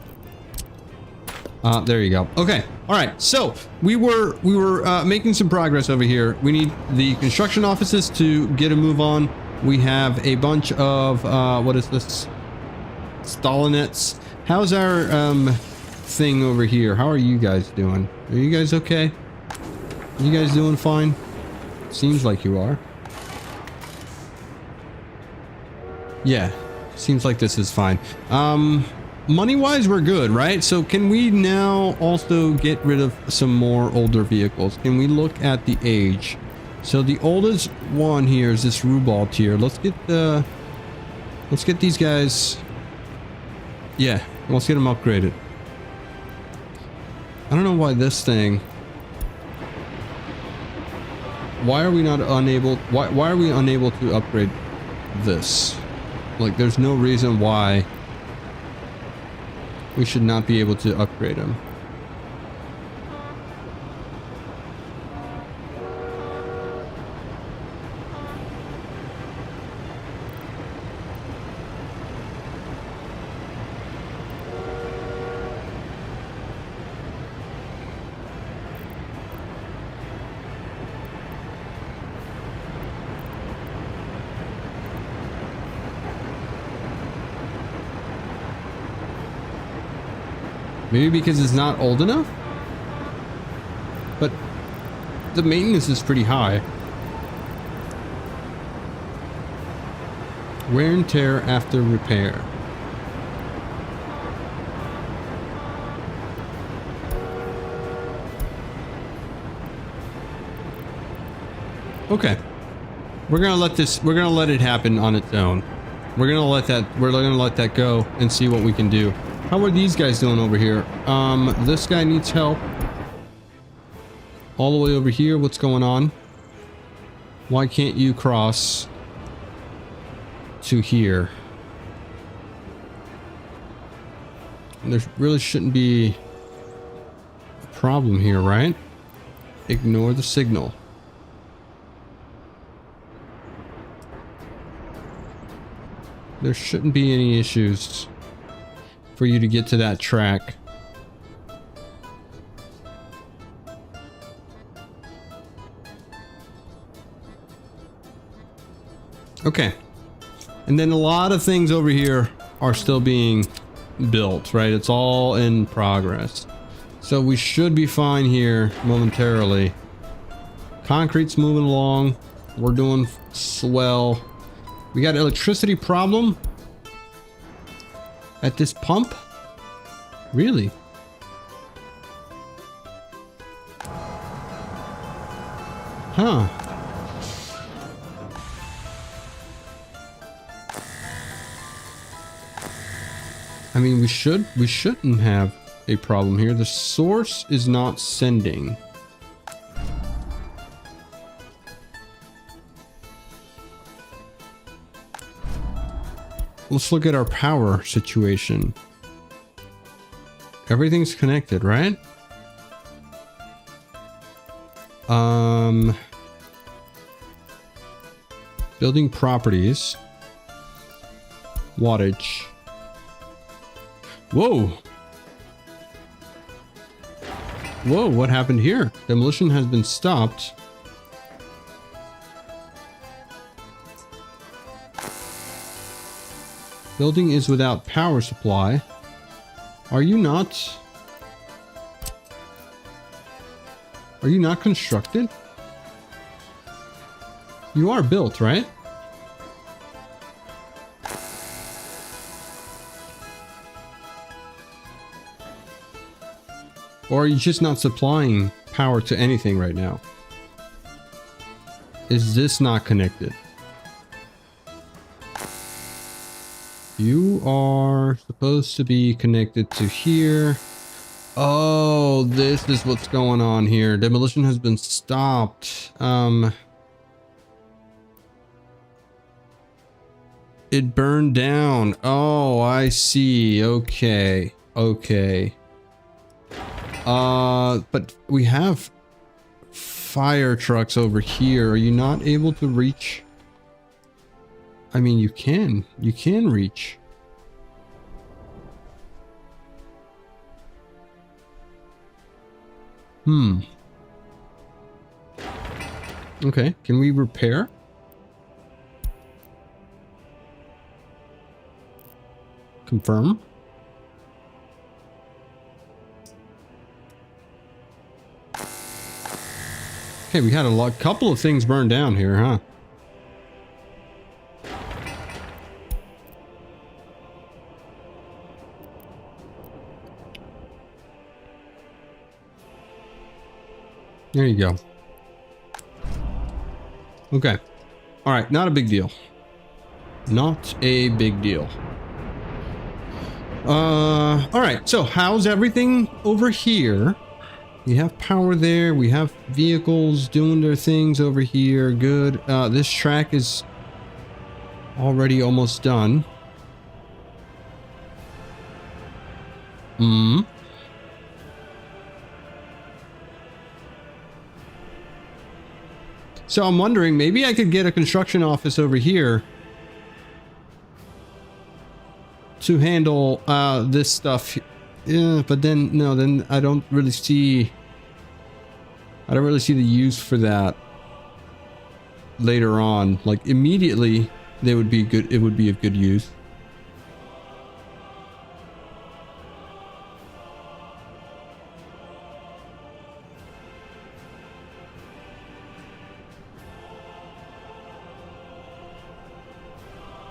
There you go. Okay. All right. So we were making some progress over here. We need the construction offices to get a move on. We have a bunch of what is this? Stalinets. How's our thing over here? How are you guys doing? Are you guys okay? You guys doing fine? Seems like you are. Yeah, seems like this is fine. Money-wise, we're good, right? So can we now also get rid of some more older vehicles? Can we look at the age? So the oldest one here is this Rubal tier. Let's get these guys. Yeah, let's get them upgraded. I don't know why this thing. Why are we not unable? Why are we unable to upgrade this? Like, there's no reason why we should not be able to upgrade them. Maybe because it's not old enough? But the maintenance is pretty high. Wear and tear after repair. Okay. We're gonna let it happen on its own. We're gonna let that go and see what we can do. How are these guys doing over here? This guy needs help. All the way over here, what's going on? Why can't you cross to here? There really shouldn't be a problem here, right? Ignore the signal. There shouldn't be any issues for you to get to that track. Okay. And then a lot of things over here are still being built, right? It's all in progress. So we should be fine here momentarily. Concrete's moving along. We're doing swell. We got an electricity problem at this pump? Really? Huh. I mean, we shouldn't have a problem here. The source is not sending. Let's look at our power situation. Everything's connected, right? Building properties. Wattage. Whoa! Whoa, what happened here? Demolition has been stopped. Building is without power supply. Are you not constructed? You are built, right? Or are you just not supplying power to anything right now? Is this not connected? You are supposed to be connected to here. Oh, this is what's going on here. Demolition has been stopped. It burned down. Oh, I see. Okay. Okay. But we have fire trucks over here. Are you not able to reach? I mean, you can reach. Okay, can we repair? Confirm. Okay, we had a couple of things burned down here, huh? There you go. Okay. All right, not a big deal. Not a big deal. All right, so how's everything over here? We have power there. We have vehicles doing their things over here. Good. This track is Already almost done. So I'm wondering, maybe I could get a construction office over here to handle this stuff. Yeah, but then no, then I don't really see the use for that later on. Like immediately they would be good, it would be of good use.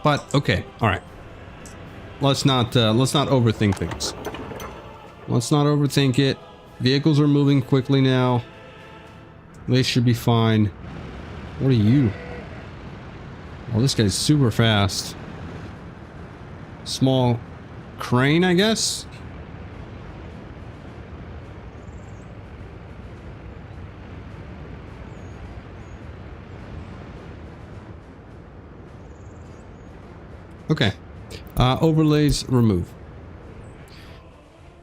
But okay, all right. Let's not overthink things. Let's not overthink it. Vehicles are moving quickly now. They should be fine. What are you? Oh, this guy's super fast. Small crane, I guess? Okay. Overlays remove.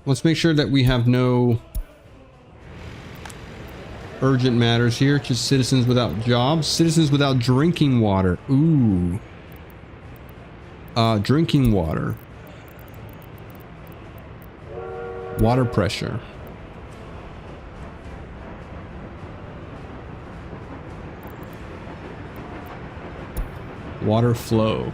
Let's make sure that we have no urgent matters here. Just citizens without jobs. Citizens without drinking water. Ooh. Drinking water. Water pressure. Water flow.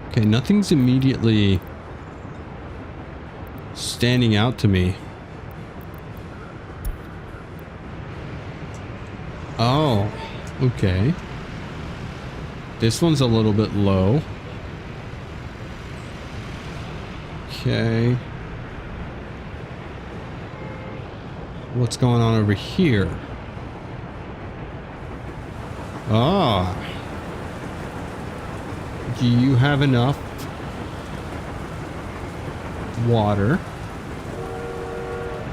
Okay, nothing's immediately standing out to me. Oh, okay. This one's a little bit low. Okay. What's going on over here? Ah. Do you have enough water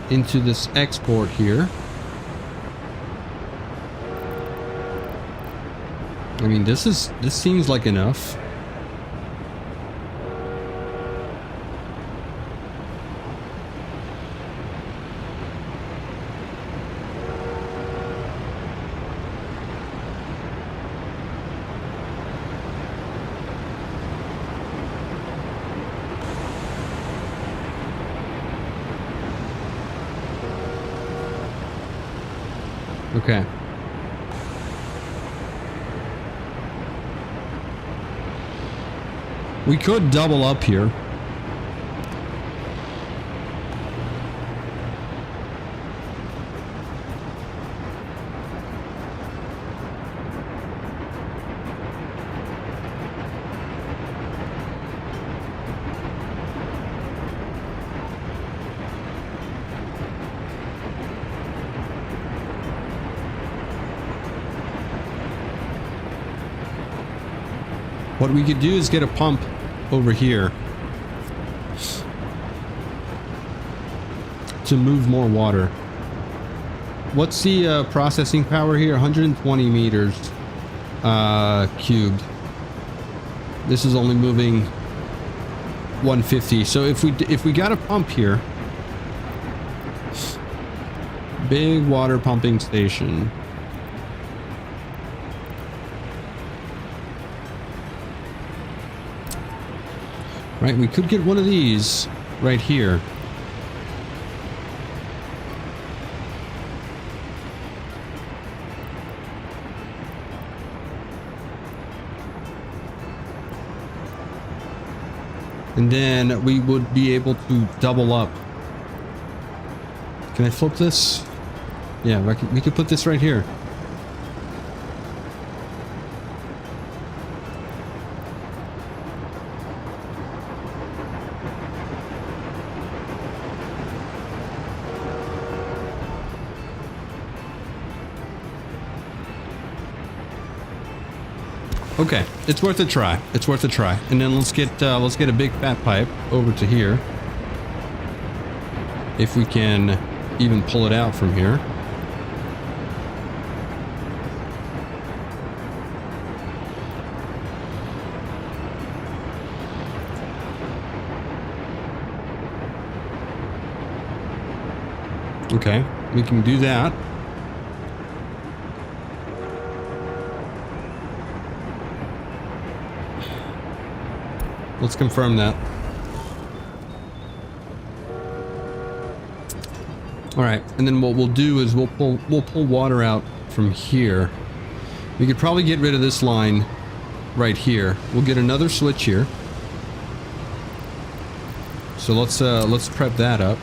into this export here? I mean, this seems like enough. Okay. We could double up here. What we could do is get a pump over here to move more water. What's the processing power here? 120 meters cubed. This is only moving 150. So if we got a pump here, big water pumping station. Right, we could get one of these right here. And then we would be able to double up. Can I flip this? Yeah, we could put this right here. Okay, it's worth a try. It's worth a try. And then let's get a big fat pipe over to here. If we can even pull it out from here. Okay, we can do that. Let's confirm that. All right, and then what we'll do is we'll pull water out from here. We could probably get rid of this line right here. We'll get another switch here. So let's prep that up.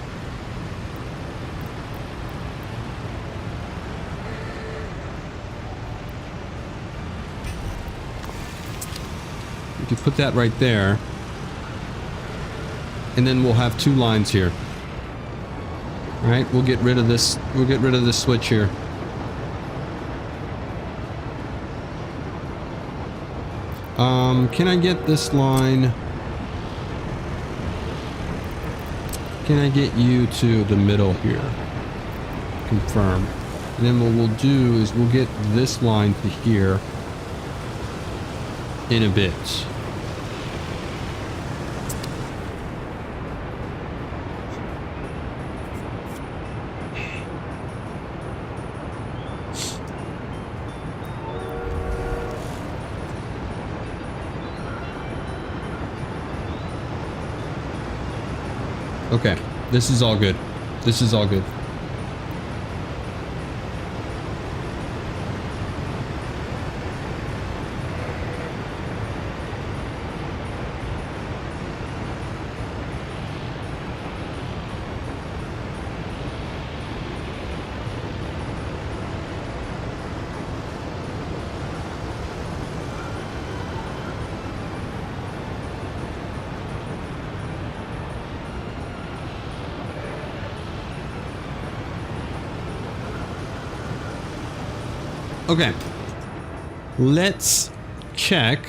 We could put that right there. And then we'll have two lines here. All right, we'll get rid of this. We'll get rid of this switch here. Can I get this line? Can I get you to the middle here? Confirm. And then what we'll do is we'll get this line to here in a bit. Okay, this is all good. This is all good. Okay, let's check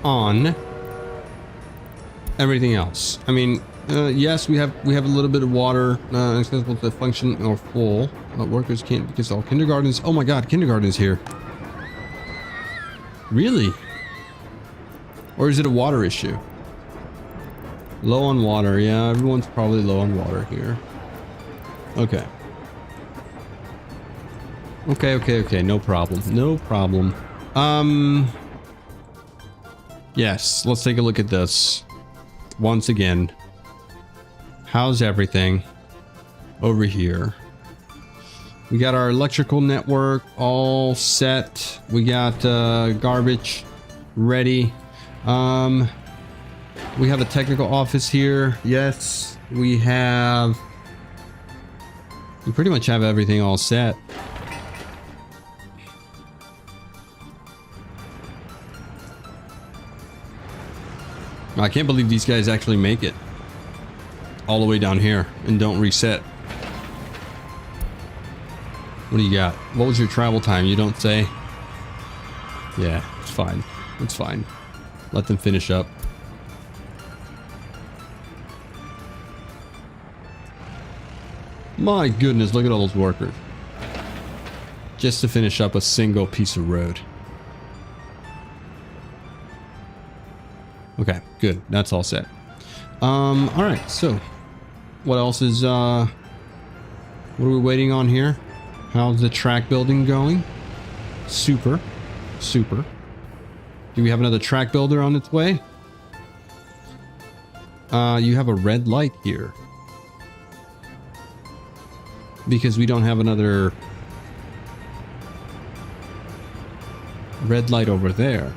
on everything else. I mean, yes, we have a little bit of water accessible to function or full. Workers can't because all kindergartens. Oh my God, kindergarten's here. Really? Or is it a water issue? Low on water. Yeah, everyone's probably low on water here. Okay. Okay, no problem. No problem. Yes, let's take a look at this. Once again. How's everything over here? We got our electrical network all set. We got garbage ready. We have a technical office here. Yes, we pretty much have everything all set. I can't believe these guys actually make it all the way down here and don't reset. What do you got? What was your travel time? You don't say? Yeah, it's fine. It's fine. Let them finish up. My goodness, look at all those workers. Just to finish up a single piece of road. Okay, good. That's all set. All right. So, what else is? What are we waiting on here? How's the track building going? Super, super. Do we have another track builder on its way? You have a red light here because we don't have another red light over there.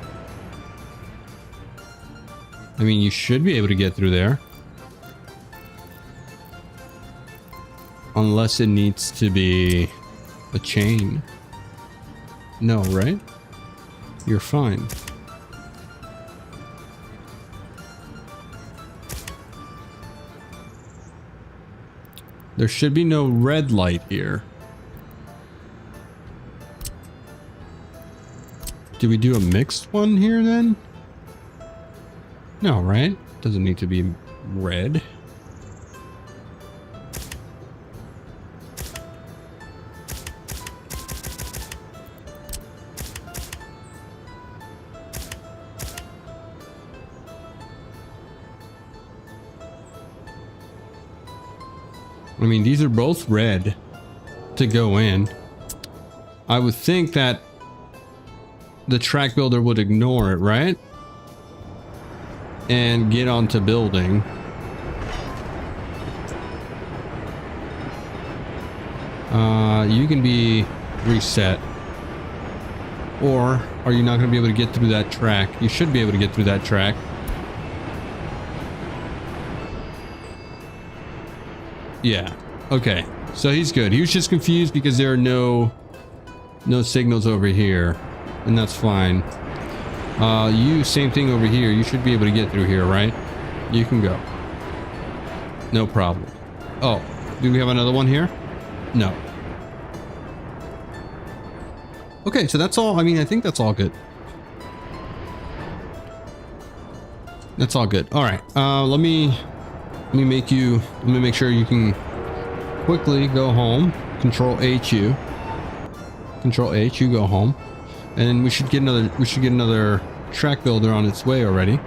I mean, you should be able to get through there. Unless it needs to be a chain. No, right? You're fine. There should be no red light here. Do we do a mixed one here then? No, right? Doesn't need to be red. I mean, these are both red to go in. I would think that the track builder would ignore it, right? And get onto building. You can be reset. Or are you not going to be able to get through that track? You should be able to get through that track. Yeah. Okay. So he's good. He was just confused because there are no signals over here. And that's fine. You, same thing over here. You should be able to get through here, right? You can go. No problem. Oh, do we have another one here? No. Okay, so that's all. I mean, I think that's all good. That's all good. All right. Let me make sure you can quickly go home. Control HU. Control H, you go home. And we should get another track builder on its way already.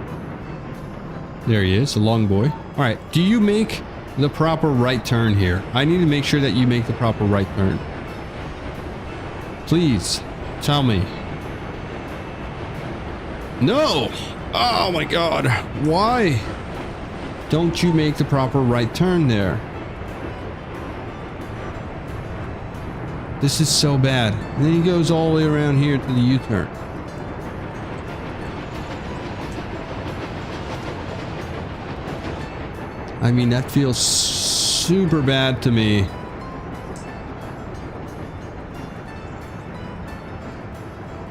There he is, the long boy. All right, do you make the proper right turn here? I need to make sure that you make the proper right turn. Please, tell me. No! Oh my God, why don't you make the proper right turn there? This is so bad. And then he goes all the way around here to the U-turn. I mean, that feels super bad to me.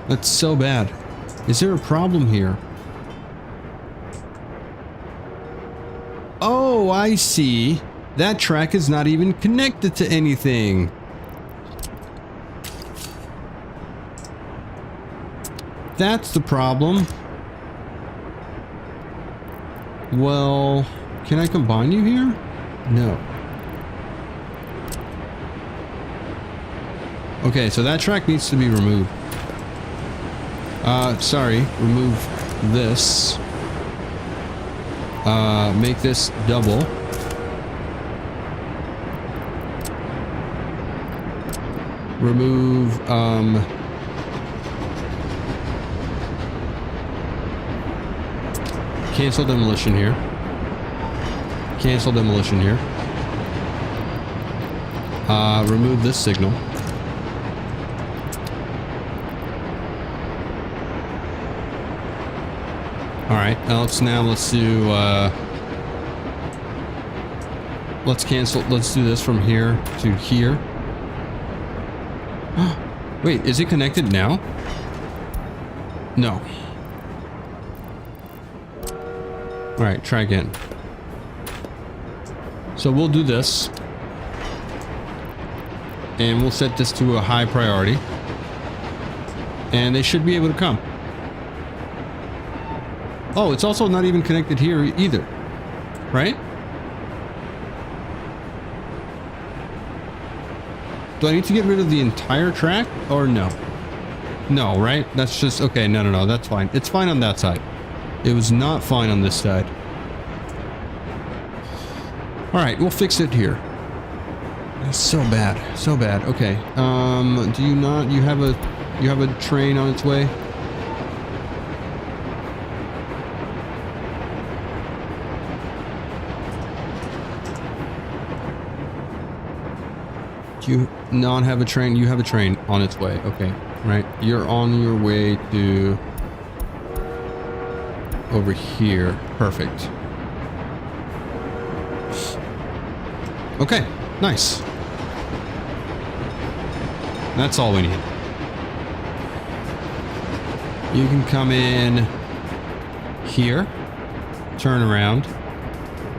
That's so bad. Is there a problem here? Oh, I see. That track is not even connected to anything. That's the problem. Well, can I combine you here? No. Okay, so that track needs to be removed. Sorry, remove this. Make this double. Remove, cancel demolition here. Cancel demolition here. Remove this signal. Alright, let's do, let's cancel, let's do this from here to here. Wait, is it connected now? No. Alright, try again. So we'll do this. And we'll set this to a high priority. And they should be able to come. Oh, it's also not even connected here either. Right? Do I need to get rid of the entire track or no? No, right? That's just, okay, no, that's fine. It's fine on that side. It was not fine on this side. Alright, we'll fix it here. It's so bad. So bad. Okay. Do you not, you have a train on its way? Do you not have a train? You have a train on its way. Okay. Right. You're on your way to over here. Perfect. Okay. Nice. That's all we need. You can come in here, turn around,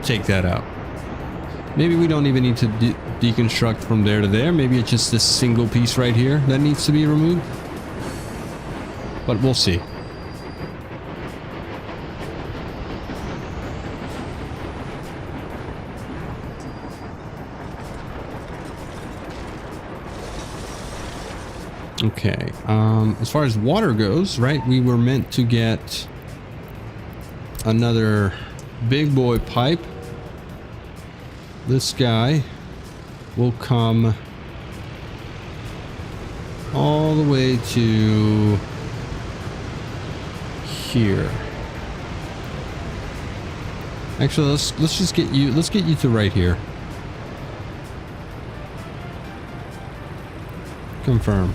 take that out. Maybe we don't even need to deconstruct from there to there. Maybe it's just this single piece right here that needs to be removed. But we'll see. Okay, as far as water goes, right, we were meant to get another big boy pipe. This guy will come all the way to here. Actually, let's just get you, let's get you to right here. Confirm.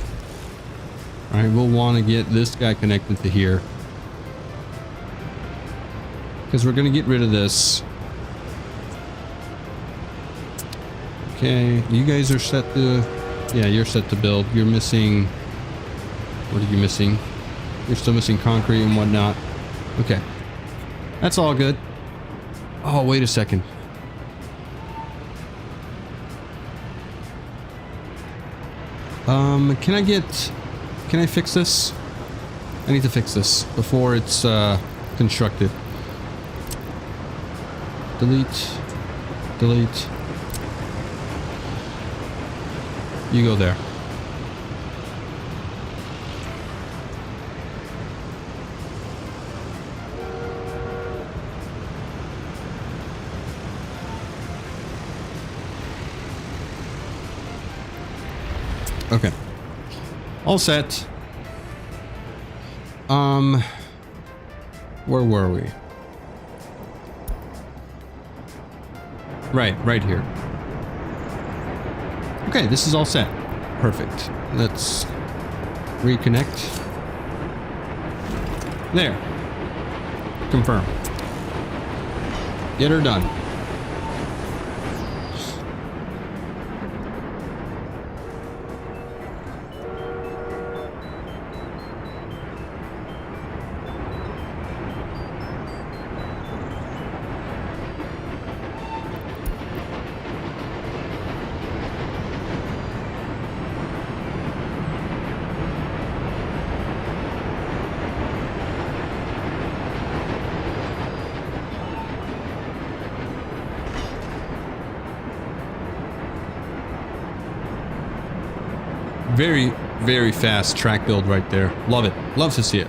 All right, we'll want to get this guy connected to here, because we're going to get rid of this. Okay, you guys are set to, yeah, you're set to build. You're missing, what are you missing? You're still missing concrete and whatnot. Okay, that's all good. Oh, wait a second. Can I fix this? I need to fix this before it's constructed. Delete. Delete. You go there. Okay. All set. Where were we? Right here. Okay, this is all set. Perfect. Let's reconnect. There. Confirm. Get her done. Very, very fast track build right there. Love it. Love to see it.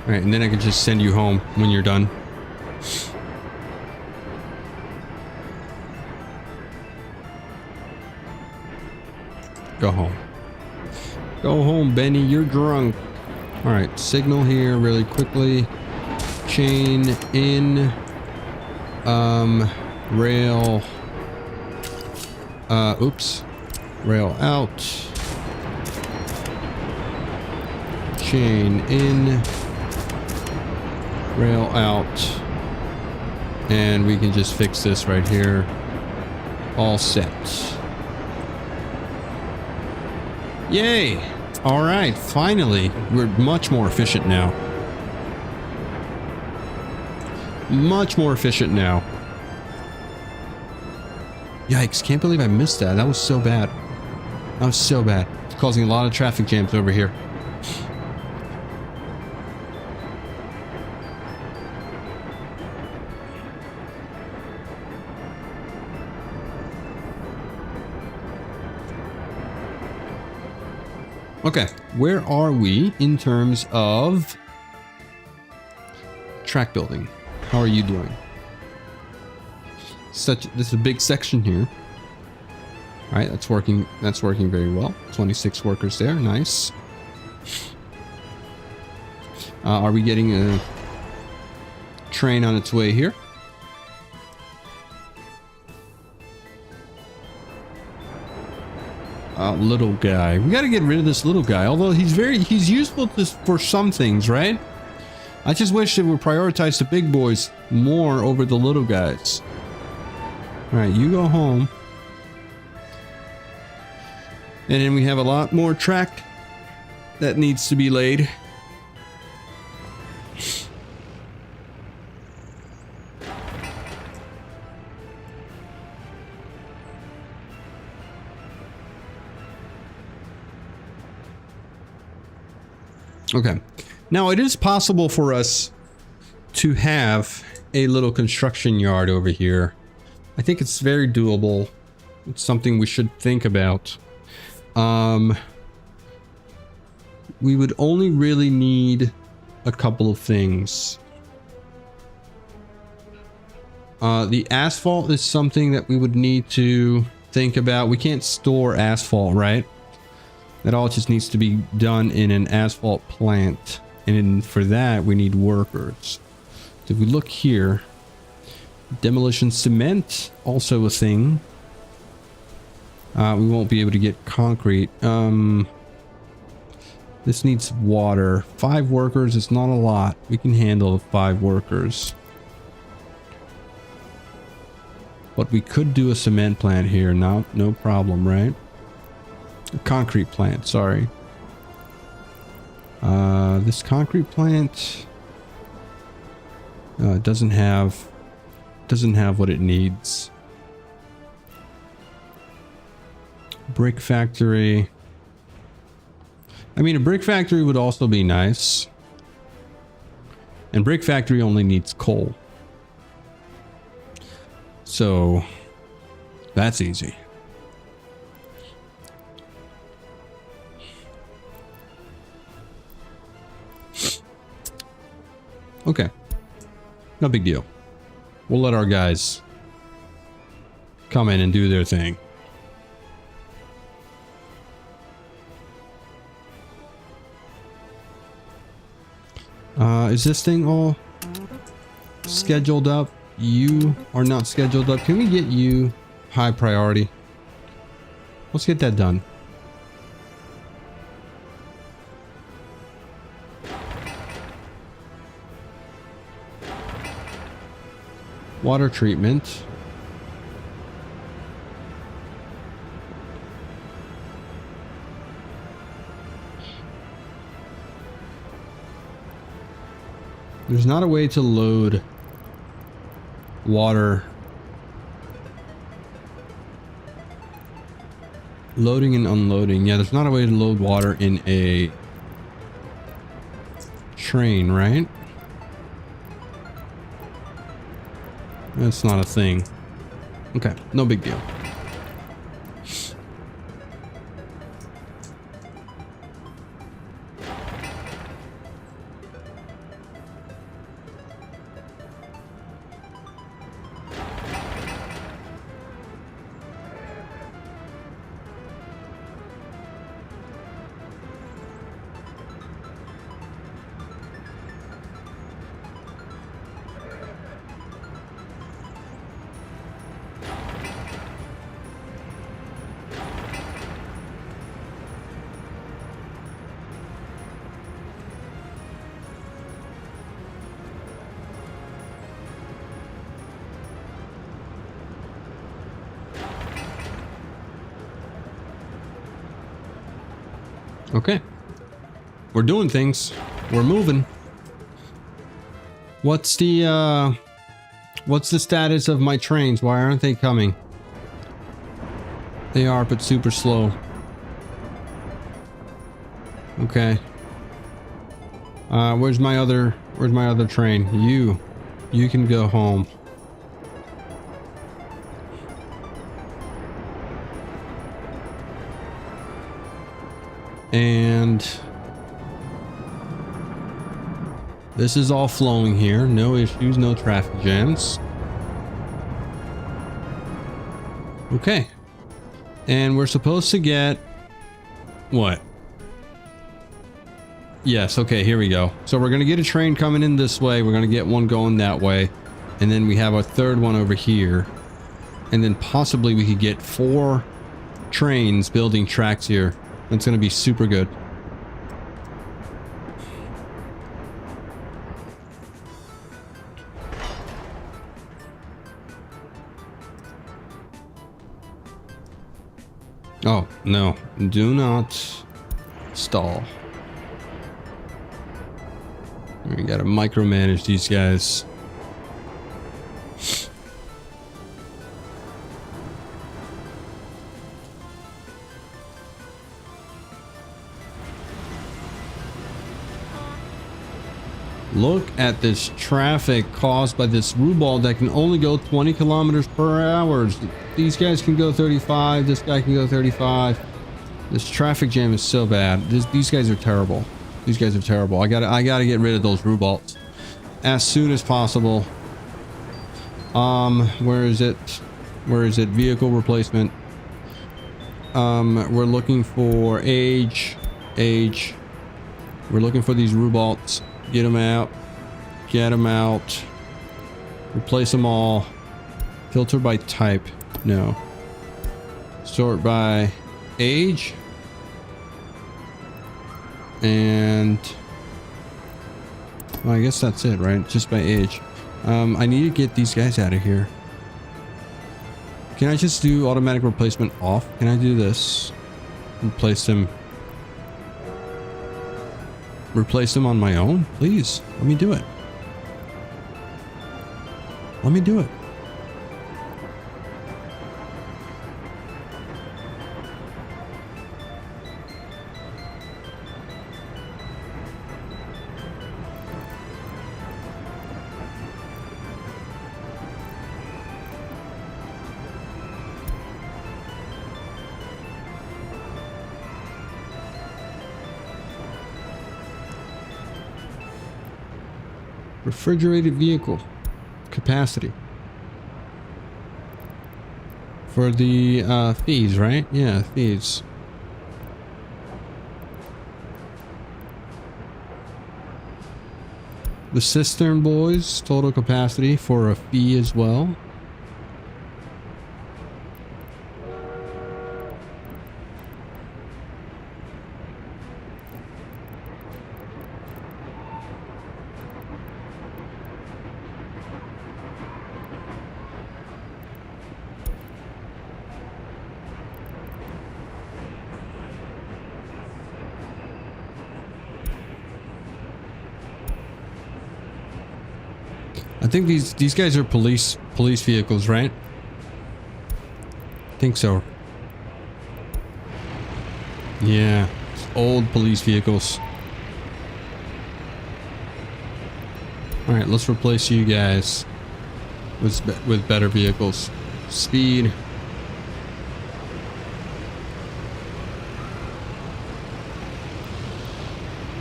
All right, and then I can just send you home when you're done. Go home. Go home, Benny. You're drunk. All right, signal here really quickly. Chain in. Rail. Oops. Rail out. Chain in. Rail out. And we can just fix this right here. All set. Yay! All right, finally, we're much more efficient now. Much more efficient now. Yikes, can't believe I missed that. That was so bad. That was so bad. It's causing a lot of traffic jams over here. Okay, where are we in terms of track building? How are you doing? This is a big section here. All right, that's working very well. 26 workers there, nice. Are we getting a train on its way here? Little guy. We got to get rid of this little guy. Although he's useful for some things, right? I just wish it would prioritize the big boys more over the little guys. All right, you go home. And then we have a lot more track that needs to be laid. Okay, now it is possible for us to have a little construction yard over here. I think it's very doable. It's something we should think about. We would only really need a couple of things. The asphalt is something that we would need to think about. We can't store asphalt, right? That all just needs to be done in an asphalt plant. And for that, we need workers. If we look here, demolition cement, also a thing. We won't be able to get concrete. This needs water. 5 workers is not a lot. We can handle 5 workers. But we could do a cement plant here. No problem, right? A concrete plant, sorry. This concrete plant doesn't have what it needs. Brick factory. I mean, a brick factory would also be nice. And brick factory only needs coal. So that's easy. Okay. No big deal. We'll let our guys come in and do their thing. Is this thing all scheduled up? You are not scheduled up. Can we get you high priority? Let's get that done. Water treatment. There's not a way to load water. Loading and unloading. Yeah, there's not a way to load water in a train, right? That's not a thing. Okay, no big deal. Okay. We're doing things. We're moving. What's the status of my trains? Why aren't they coming? They are, but super slow. Okay. Where's my other train? You can go home. And this is all flowing here. No issues, no traffic jams. Okay. And we're supposed to get what? Yes, okay, here we go. So we're going to get a train coming in this way. We're going to get one going that way. And then we have a third one over here. And then possibly we could get 4 trains building tracks here. That's going to be super good. Oh, no. Do not stall. We gotta micromanage these guys. Look at this traffic caused by this rhubarb that can only go 20 kilometers per hour. These guys can go 35. This guy can go 35. This traffic jam is so bad. These guys are terrible. These guys are terrible. I gotta get rid of those rhubards as soon as possible. Where is it? Where is it? Vehicle replacement. We're looking for age. We're looking for these Rubalts. Get them out. Get them out. Replace them all. Filter by type. No. Sort by age. And well, I guess that's it, right? Just by age. I need to get these guys out of here. Can I just do automatic replacement off? Can I do this? Replace them. Replace them on my own? Please, let me do it. Let me do it. Refrigerated vehicle capacity for the fees, right? Yeah, fees. The cistern boys, total capacity for a fee as well. I think these guys are police vehicles, right? I think so. Yeah, old police vehicles. All right, let's replace you guys with better vehicles. Speed.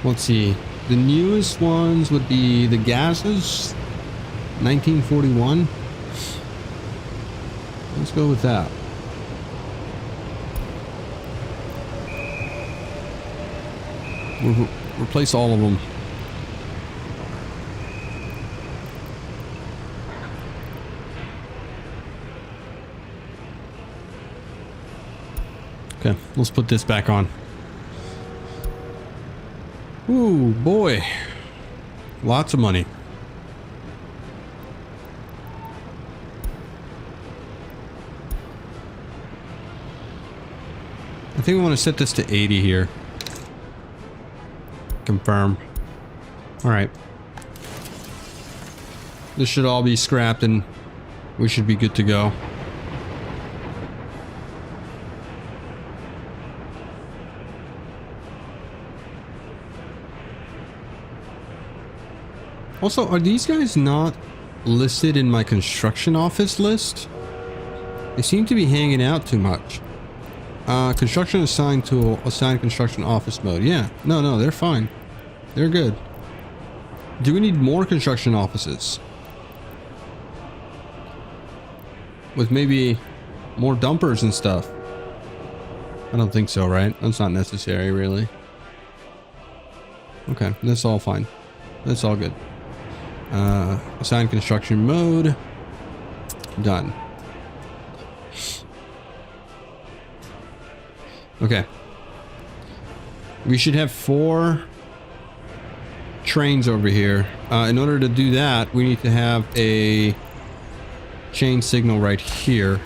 Let's see. The newest ones would be the gases. 1941. Let's go with that. We'll replace all of them. Okay, let's put this back on. Ooh, boy. Lots of money. I think we want to set this to 80 here. Confirm. All right. This should all be scrapped and we should be good to go. Also, are these guys not listed in my construction office list? They seem to be hanging out too much. Construction assigned tool, assigned construction office mode. Yeah, no, they're fine. They're good. Do we need more construction offices? With maybe more dumpers and stuff? I don't think so, right? That's not necessary, really. Okay, that's all fine. That's all good. Assigned construction mode. Done. Okay. We should have 4 trains over here. In order to do that, we need to have a chain signal right here.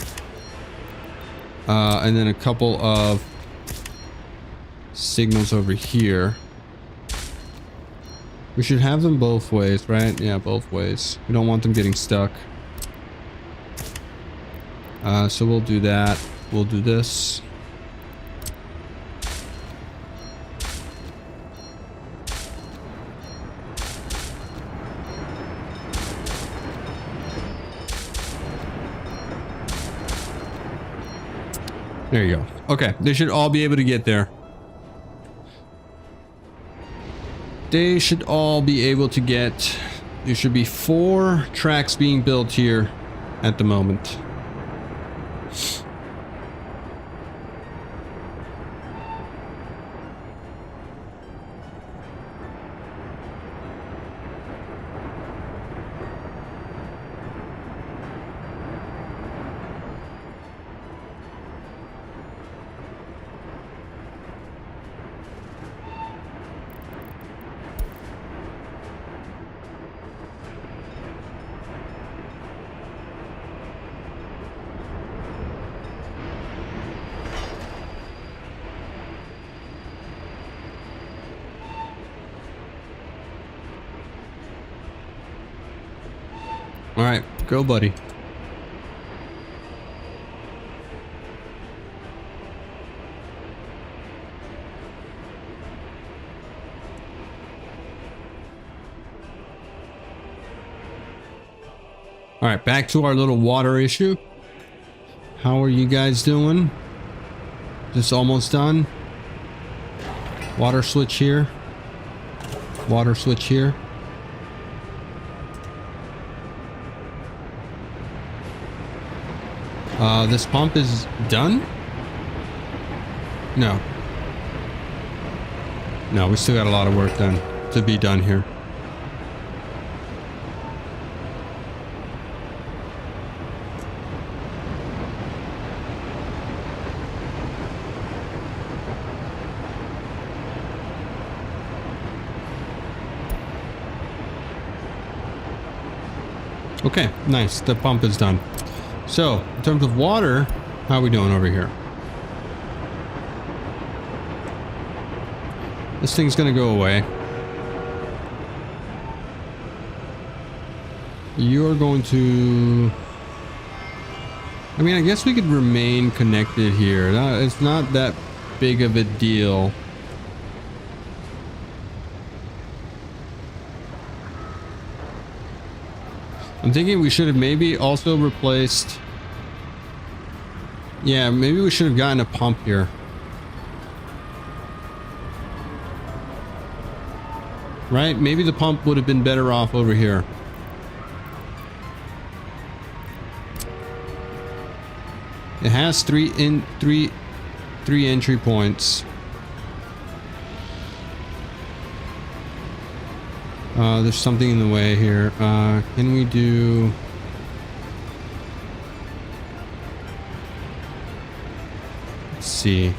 And then a couple of signals over here. We should have them both ways, right? Yeah, both ways. We don't want them getting stuck. So we'll do that. We'll do this. There you go. Okay, they should all be able to get there. They should all be able to get... There should be 4 tracks being built here at the moment. All right, go, buddy. All right, back to our little water issue. How are you guys doing? Just almost done. Water switch here. Water switch here. This pump is done? No. No, we still got a lot of work done to be done here. Okay, nice. The pump is done. So, in terms of water, how are we doing over here? This thing's gonna go away. You're going to... I mean, I guess we could remain connected here. It's not that big of a deal. I'm thinking we should have maybe also replaced... Yeah, maybe we should have gotten a pump here. Right? Maybe the pump would have been better off over here. It has three entry points. There's something in the way here. Can we do... Let's see.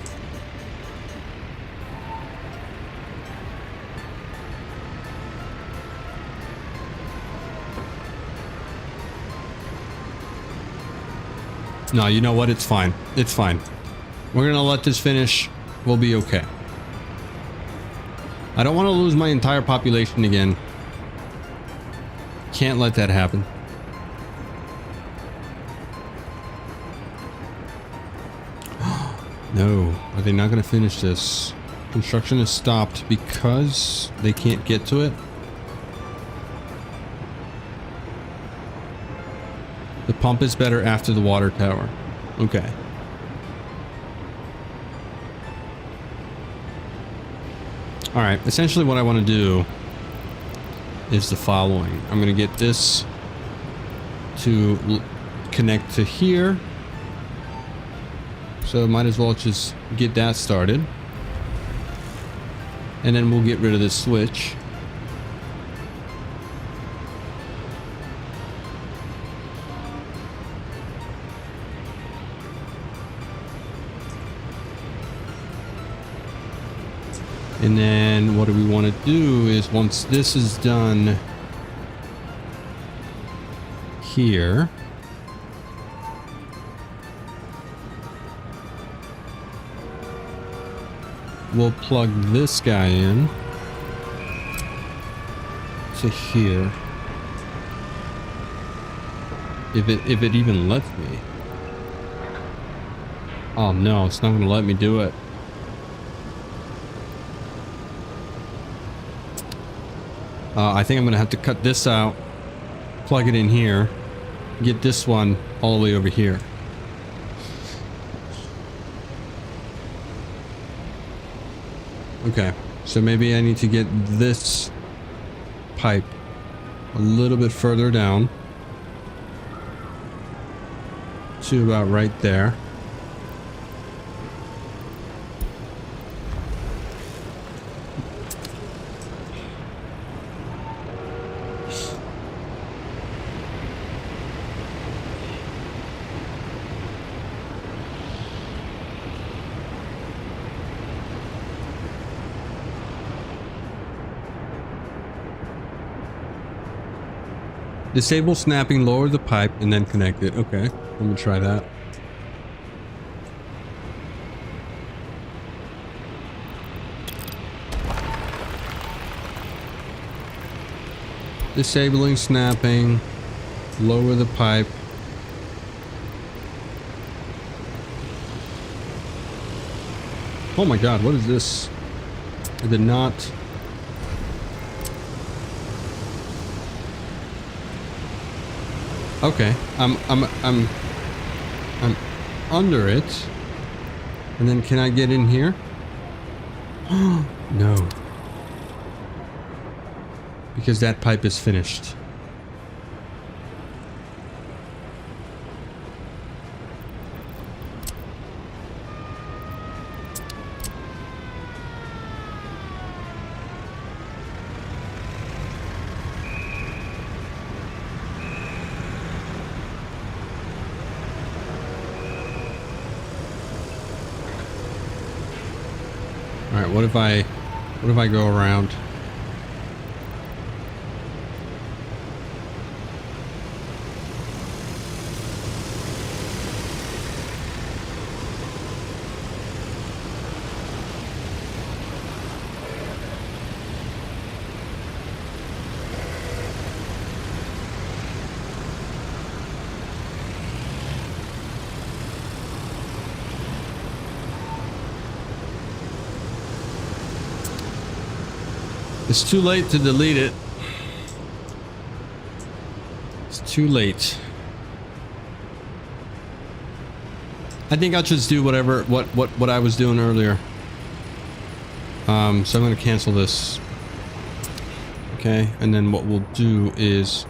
No, you know what? It's fine. It's fine. We're gonna let this finish. We'll be okay. I don't want to lose my entire population again. Can't let that happen. No, are they not going to finish this? Construction is stopped because they can't get to it. The pump is better after the water tower. Okay. All right, essentially what I want to do is the following. I'm going to get this to connect to here. So might as well just get that started. And then we'll get rid of this switch. And then what do we want to do is once this is done here, we'll plug this guy in to here. If it even lets me. Oh no, it's not going to let me do it. I think I'm going to have to cut this out, plug it in here, get this one all the way over here. Okay, so maybe I need to get this pipe a little bit further down. to about right there. Disable snapping, lower the pipe, and then connect it. Okay, let me try that. Disabling snapping, lower the pipe. Oh my god, what is this? I did not... Okay, I'm under it. And then can I get in here? No. Because that pipe is finished. Alright, what if I go around? It's too late to delete it. It's too late. I think I'll just do whatever what I was doing earlier. So I'm gonna cancel this. Okay, and then what we'll do is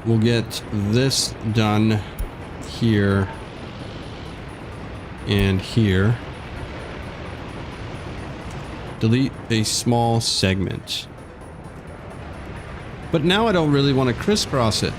we'll get this done here and here. Delete a small segment. But now I don't really want to crisscross it.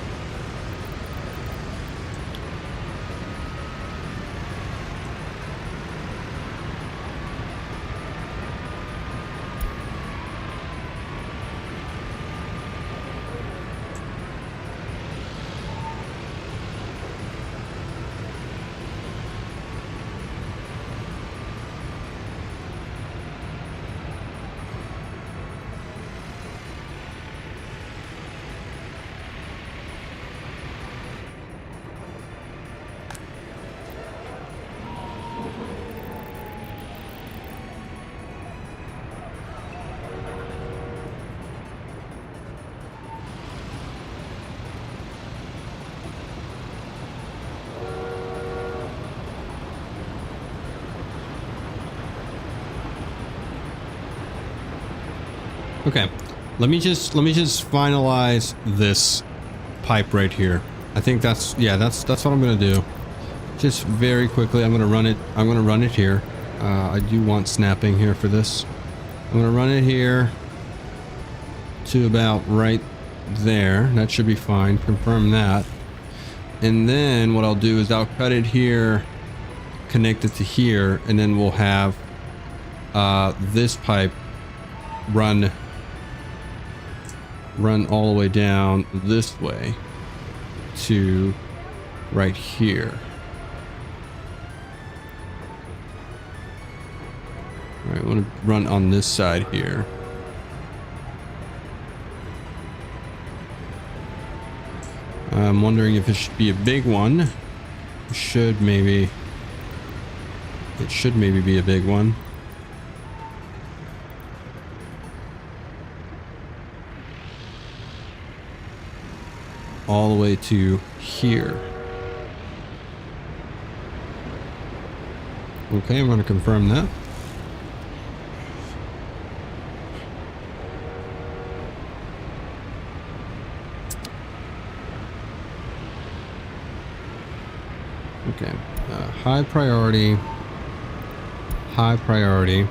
Okay, let me just finalize this pipe right here. I think that's what I'm gonna do. Just very quickly, I'm gonna run it here. I do want snapping here for this. I'm gonna run it here to about right there. That should be fine. Confirm that. And then what I'll do is I'll cut it here, connect it to here, and then we'll have this pipe run all the way down this way to right here. All right, I want to run on this side here. I'm wondering if it should be a big one. It should maybe be a big one. All the way to here. Okay, I'm going to confirm that. Okay. High priority. High priority.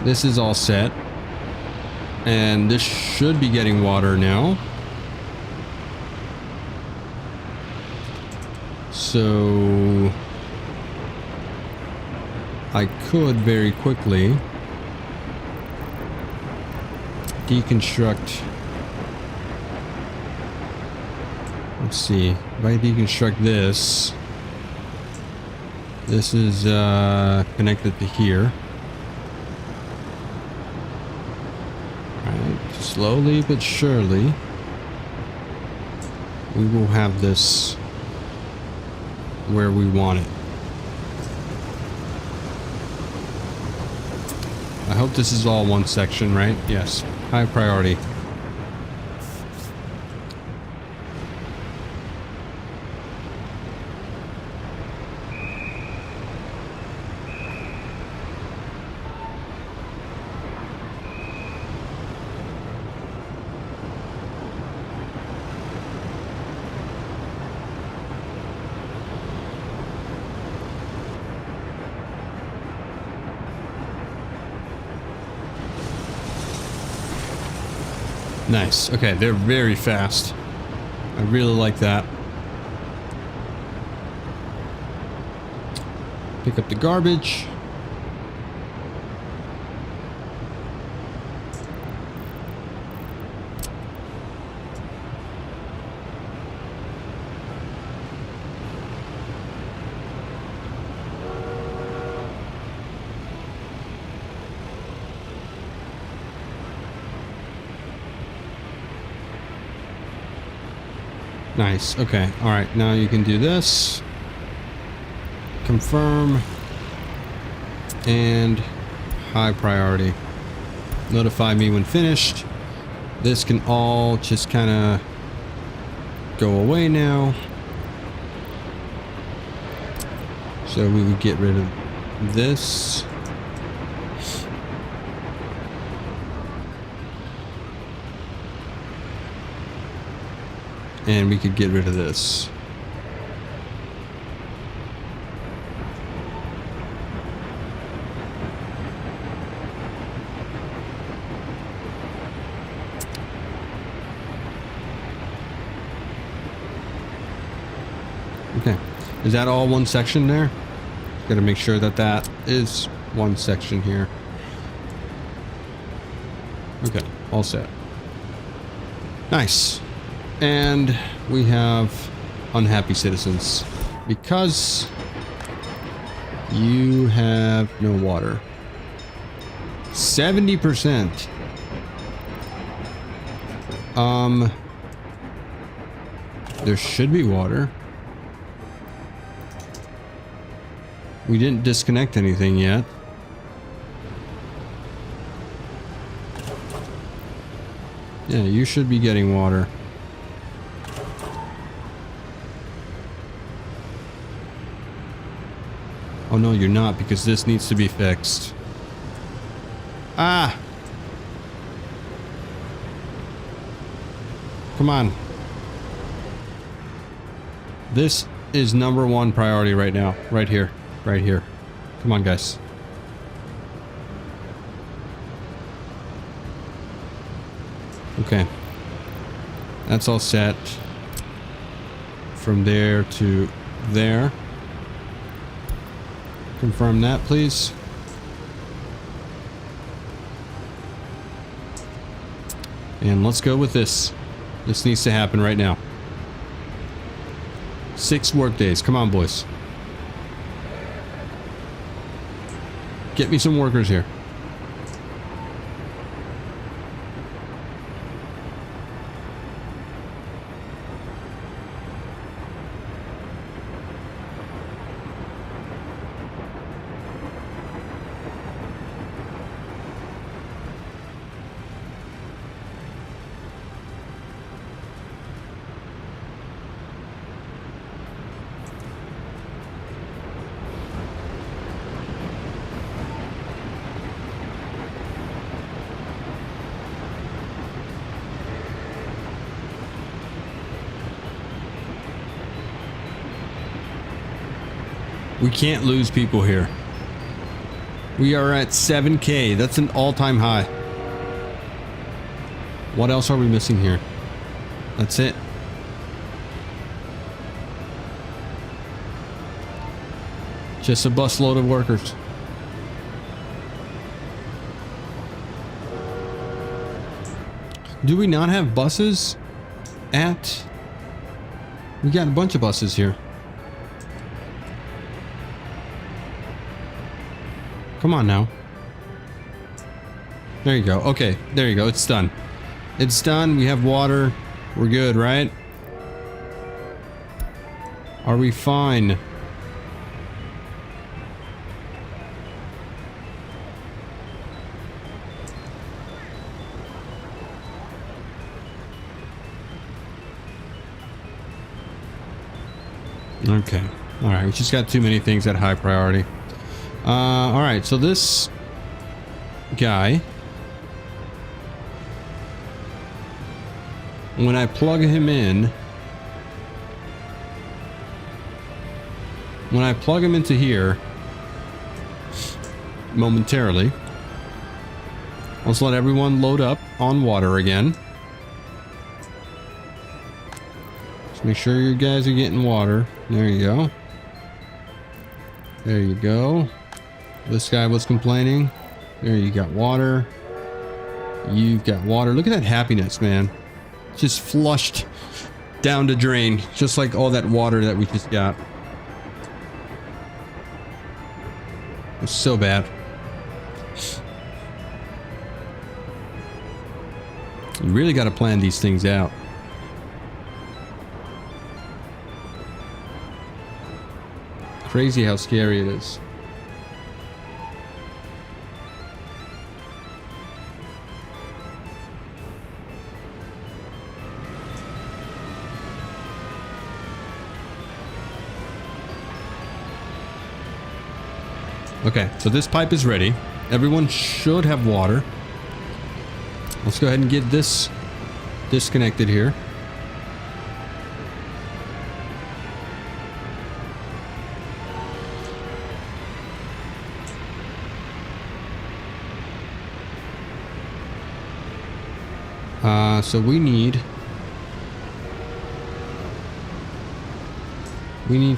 This is all set. And this should be getting water now. So I could very quickly deconstruct. Let's see. If I deconstruct this, this is connected to here. Alright, slowly but surely we will have this where we want it. I hope this is all one section, right? Yes. High priority. Nice. Okay, they're very fast. I really like that. Pick up the garbage. Nice. Okay. All right. Now you can do this. Confirm. And high priority. Notify me when finished. This can all just kind of go away now. So we would get rid of this. And we could get rid of this. Okay. Is that all one section there? Got to make sure that that is one section here. Okay. All set. Nice. And we have unhappy citizens because you have no water. 70%. There should be water. We didn't disconnect anything yet. Yeah, you should be getting water. Oh no, you're not, because this needs to be fixed. Ah! Come on. This is #1 priority right now. Right here. Right here. Come on, guys. Okay. That's all set. From there to there. Confirm that, please. And let's go with this. This needs to happen right now. 6 work days. Come on, boys. Get me some workers here. We can't lose people here. We are at 7K. That's an all-time high. What else are we missing here? That's it. Just a busload of workers. Do we not have buses at... We got a bunch of buses here. Come on now. There you go. Okay, there you go. It's done. It's done. We have water. We're good, right? Are we fine? Okay. All right. We just got too many things at high priority. All right. So this guy, when I plug him in, when I plug him into here momentarily, let's let everyone load up on water again. Just make sure you guys are getting water. There you go. There you go. This guy was complaining. There, you got water. You've got water. Look at that happiness, man. Just flushed down the drain, just like all that water that we just got. It's so bad. You really got to plan these things out. Crazy how scary it is. Okay, so this pipe is ready. Everyone should have water. Let's go ahead and get this disconnected here. So we need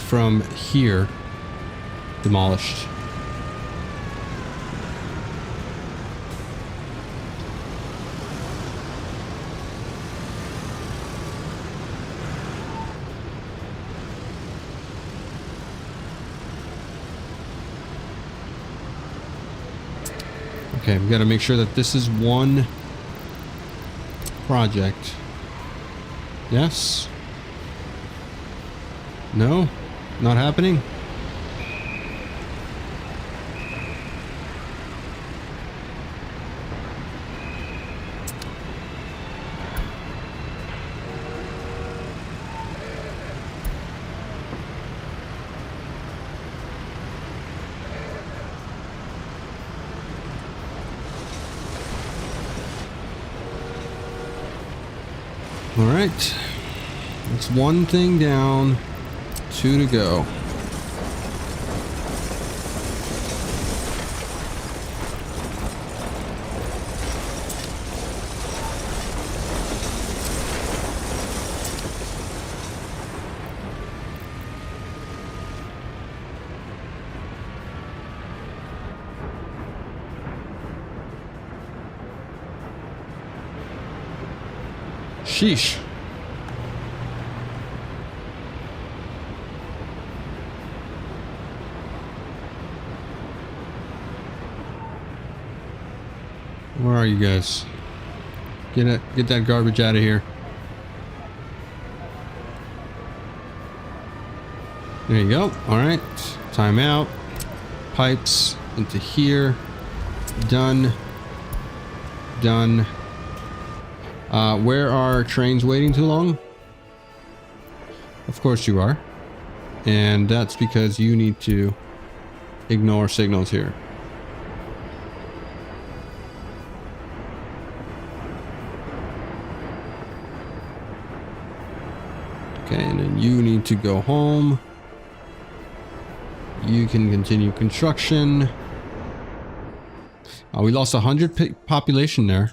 from here demolished. Okay, we got to make sure that this is one project. Yes? No? Not happening? All right, that's one thing down, 2 to go. Sheesh. Where are you guys? Get that garbage out of here. There you go. All right. Time out. Pipes into here. Done. Done. Where are trains waiting too long? Of course you are. And that's because you need to ignore signals here. Okay, and then you need to go home. You can continue construction. We lost 100 population there.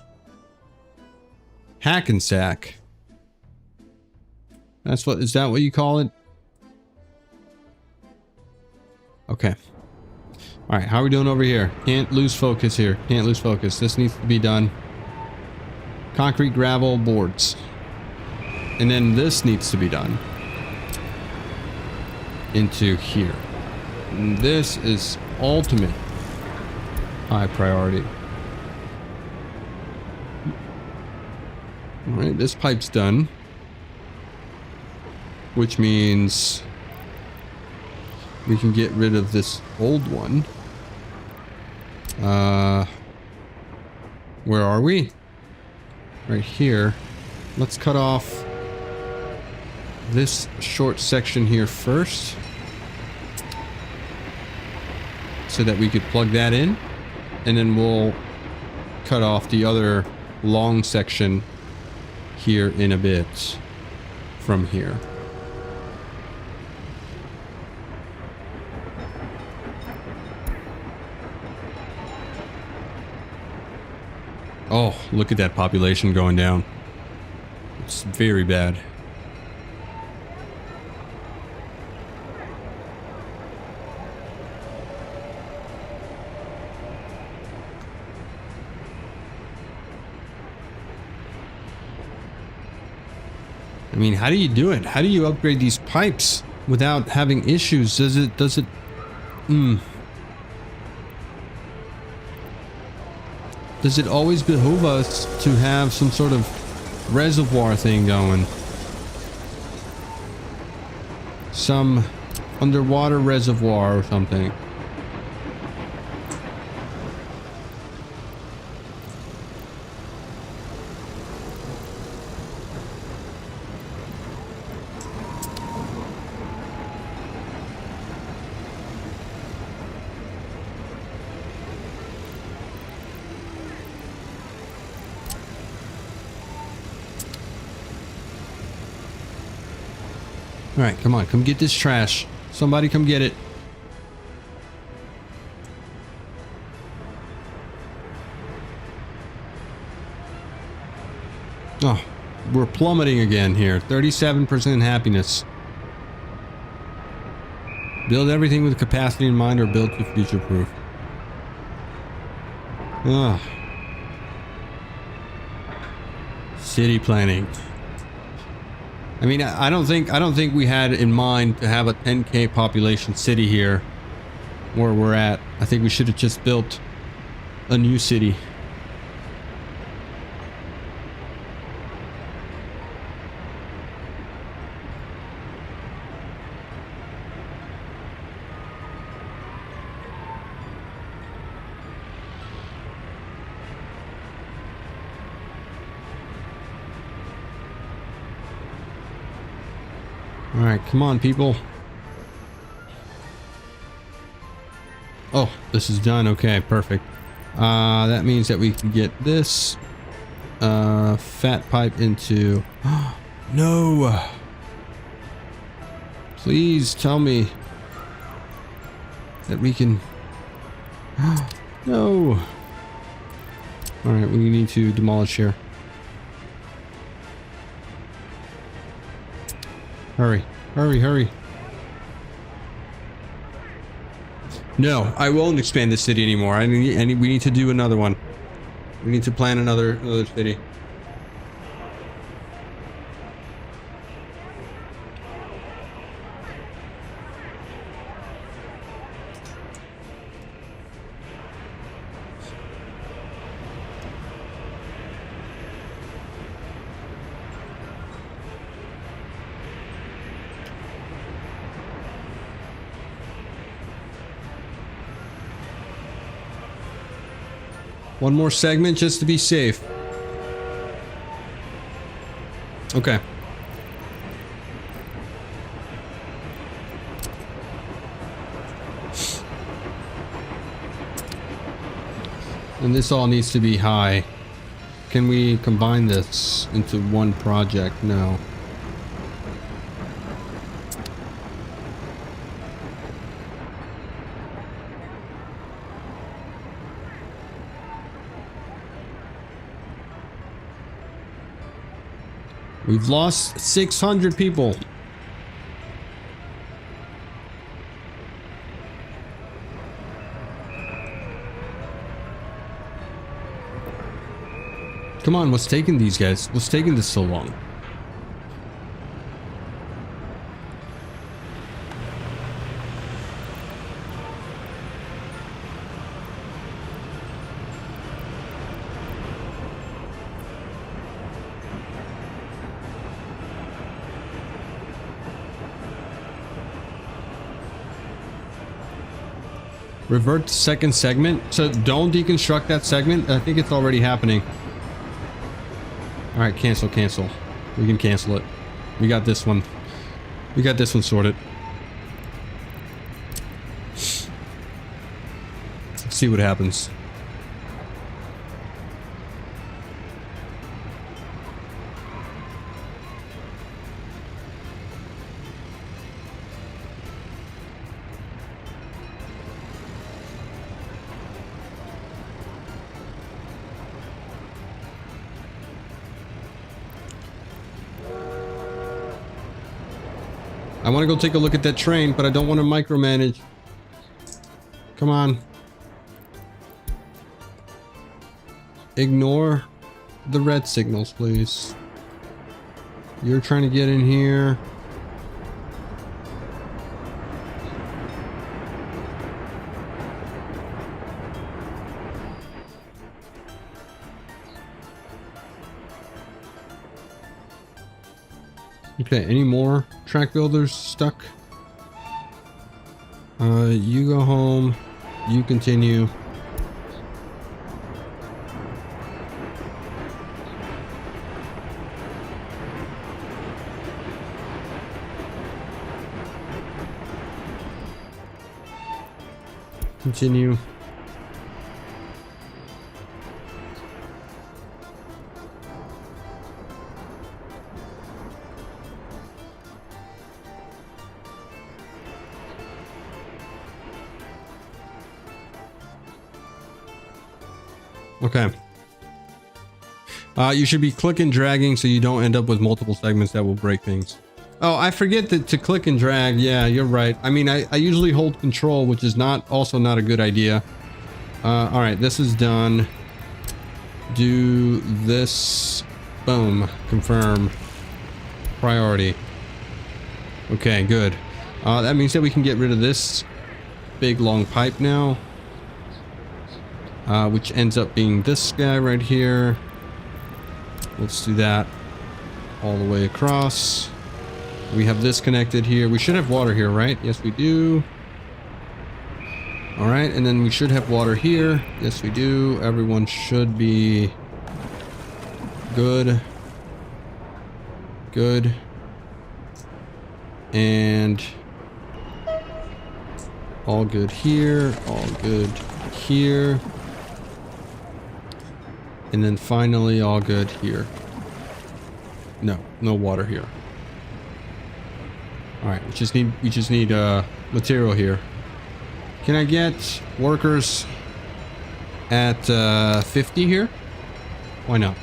Hackensack. Is that what you call it? Okay. Alright, how are we doing over here? Can't lose focus here. Can't lose focus. This needs to be done. Concrete, gravel, boards. And then this needs to be done. Into here. And this is ultimate high priority. Alright, this pipe's done. Which means we can get rid of this old one. Where are we? Right here. Let's cut off this short section here first, so that we could plug that in, and then we'll cut off the other long section here in a bit from here. Oh, look at that population going down. It's very bad. I mean, how do you do it? How do you upgrade these pipes without having issues? Does it always behoove us to have some sort of reservoir thing going? Some underwater reservoir or something. Alright, come on, come get this trash. Somebody come get it. Oh, we're plummeting again here. 37% happiness. Build everything with capacity in mind, or build to future-proof. Ah. City planning. I mean, I don't think we had in mind to have a 10K population city here where we're at. I think we should have just built a new city. Alright, come on, people. Oh, this is done. Okay, perfect. That means that we can get this fat pipe into... No! Please tell me that we can... No! Alright, we need to demolish here. Hurry, hurry, hurry. No, I won't expand this city anymore. We need to do another one. We need to plan another city. One more segment just to be safe. Okay. And this all needs to be high. Can we combine this into one project? No. We've lost 600 people. Come on, what's taking these guys? What's taking this so long? Revert to second segment. So don't deconstruct that segment. I think it's already happening. All right, cancel. We can cancel it. We got this one. We got this one sorted. Let's see what happens. I want to go take a look at that train, but I don't want to micromanage. Come on. Ignore the red signals, please. You're trying to get in here. Okay, any more track builders stuck? You go home. You continue. Continue. Okay. You should be click and dragging so you don't end up with multiple segments that will break things. Oh, I forget that to click and drag. Yeah, you're right. I mean, I usually hold control, which is also not a good idea. All right, this is done. Do this. Boom. Confirm. Priority. Okay, good. That means that we can get rid of this big long pipe now. Which ends up being this guy right here. Let's do that all the way across. We have this connected here. We should have water here, right? Yes, we do. All right, and then we should have water here. Yes, we do. Everyone should be good. Good. And all good here. All good here. And then finally all good here. No water here. All right, we just need material here. Can I get workers at 50 here? Why not?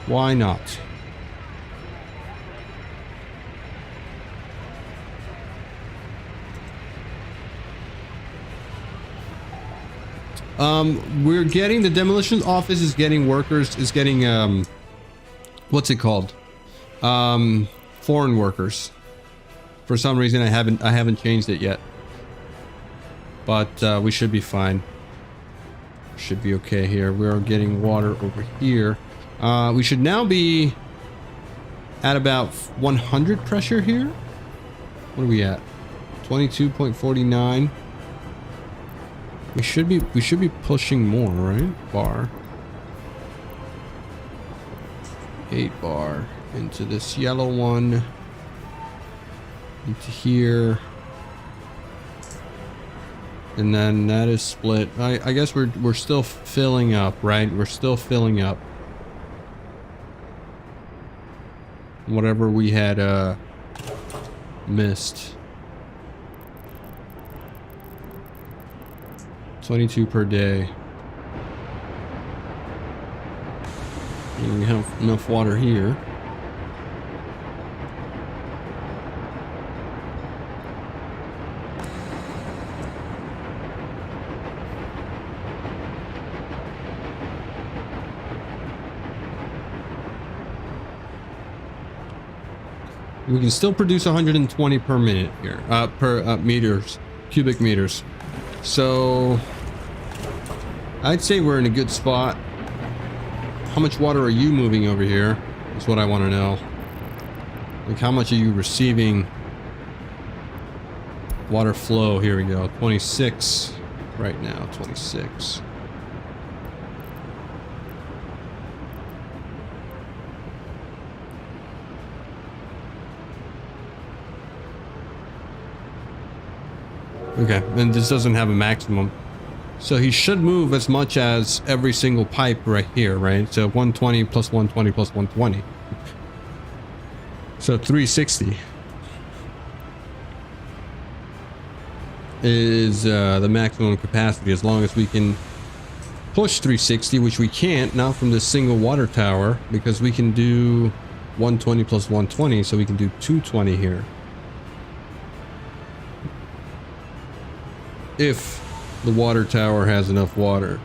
Why not? We're getting, the demolition office is getting workers, is getting, what's it called? Foreign workers. For some reason I haven't changed it yet. But, we should be fine. Should be okay here. We're getting water over here. We should now be at about 100 pressure here. What are we at? 22.49. We should be pushing more, right? Bar. 8 bar into this yellow one. Into here. And then that is split. I guess we're still filling up, right? We're still filling up. Whatever we had missed. 22 per day. We have enough water here. We can still produce 120 per minute here, per cubic meters. So I'd say we're in a good spot. How much water are you moving over here? That's what I want to know. Like, how much are you receiving? Water flow, here we go. 26 right now, 26. Okay, and this doesn't have a maximum. So he should move as much as every single pipe right here, right? So 120 plus 120 plus 120. So 360 is the maximum capacity, as long as we can push 360, which we can't, not from this single water tower, because we can do 120 plus 120, so we can do 220 here. If the water tower has enough water.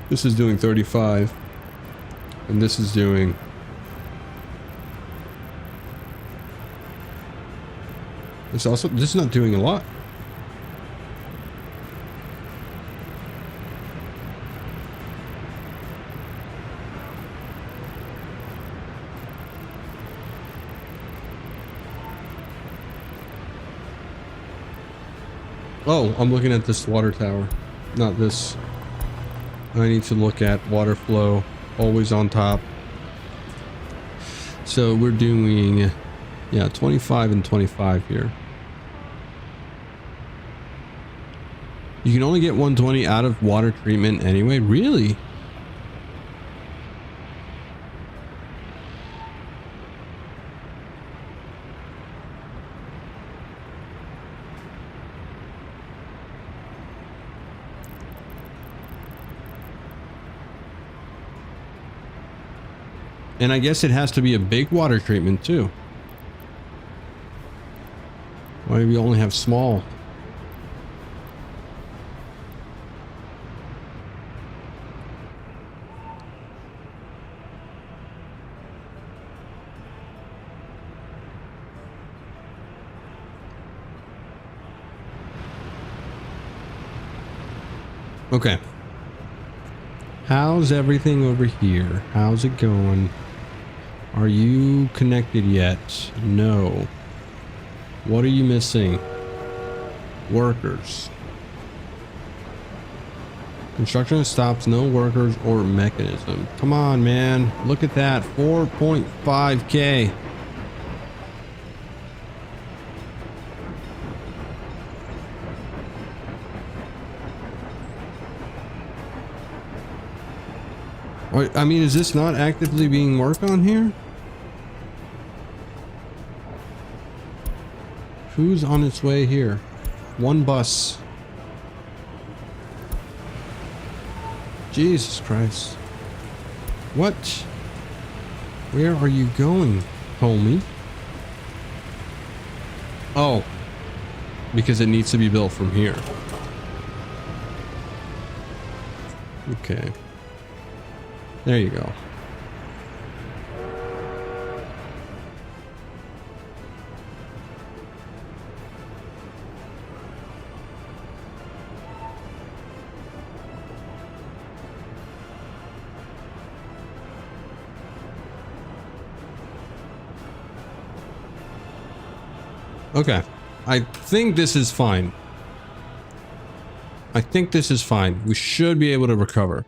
This is doing 35, and this is doing this is not doing a lot. Oh, I'm looking at this water tower, not this. I need to look at water flow, always on top. So we're doing, yeah, 25 and 25 here. You can only get 120 out of water treatment anyway, really? And I guess it has to be a big water treatment too. Why do we only have small? Okay. How's everything over here? How's it going? Are you connected yet? No. What are you missing? Workers. Construction stops, no workers or mechanism. Come on, man. Look at that. 4.5K. I mean, is this not actively being worked on here? Who's on its way here? One bus. Jesus Christ. What? Where are you going, homie? Oh. Because it needs to be built from here. Okay. There you go. Okay. I think this is fine. I think this is fine. We should be able to recover.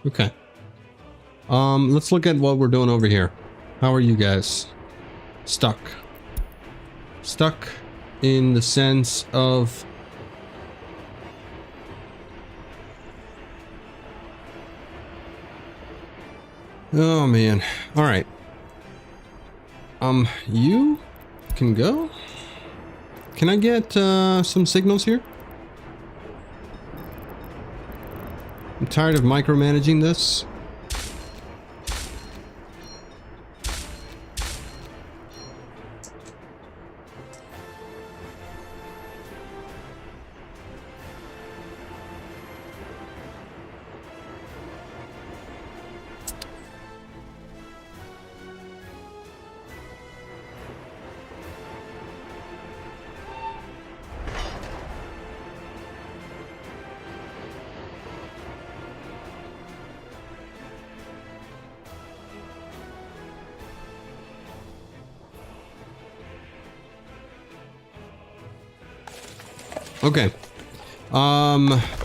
Okay. Let's look at what we're doing over here. How are you guys? Stuck. Stuck in the sense of Oh man. All right. You can go. Can I get some signals here? I'm tired of micromanaging this. Okay.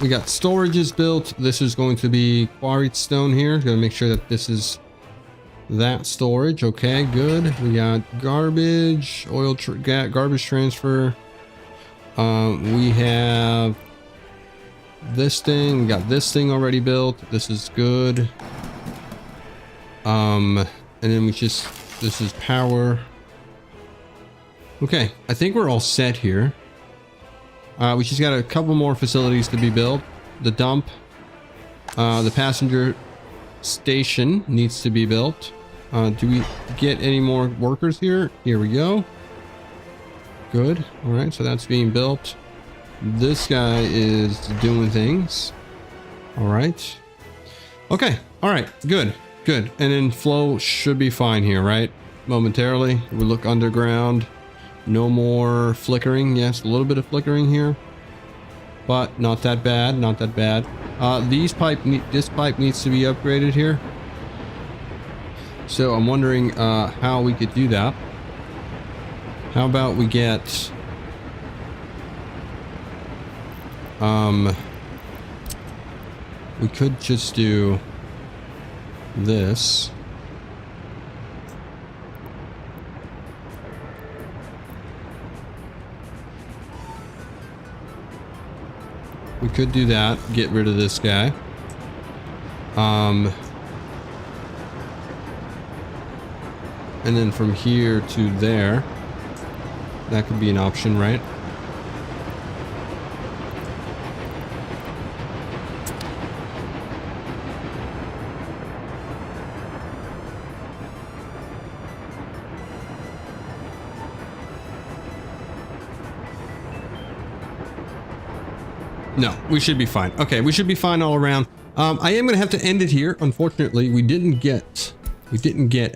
We got storages built. This is going to be quarried stone here. Gonna make sure that this is that storage. Okay, good. We got garbage, garbage transfer. We have this thing. We got this thing already built. This is good. And then this is power. Okay, I think we're all set here. We just got a couple more facilities to be built. The dump, the passenger station needs to be built. Do we get any more workers here? Here we go. Good. All right, so that's being built. This guy is doing things. All right. Okay. All right. Good. Good. And then flow should be fine here, right? Momentarily. We look underground. No more flickering. Yes, a little bit of flickering here, but not that bad. Not that bad. This pipe needs to be upgraded here. So I'm wondering how we could do that. How about we get we could just do this. We could do that, get rid of this guy. And then from here to there, that could be an option, right? No, we should be fine. Okay, we should be fine all around. I am gonna have to end it here. Unfortunately, we didn't get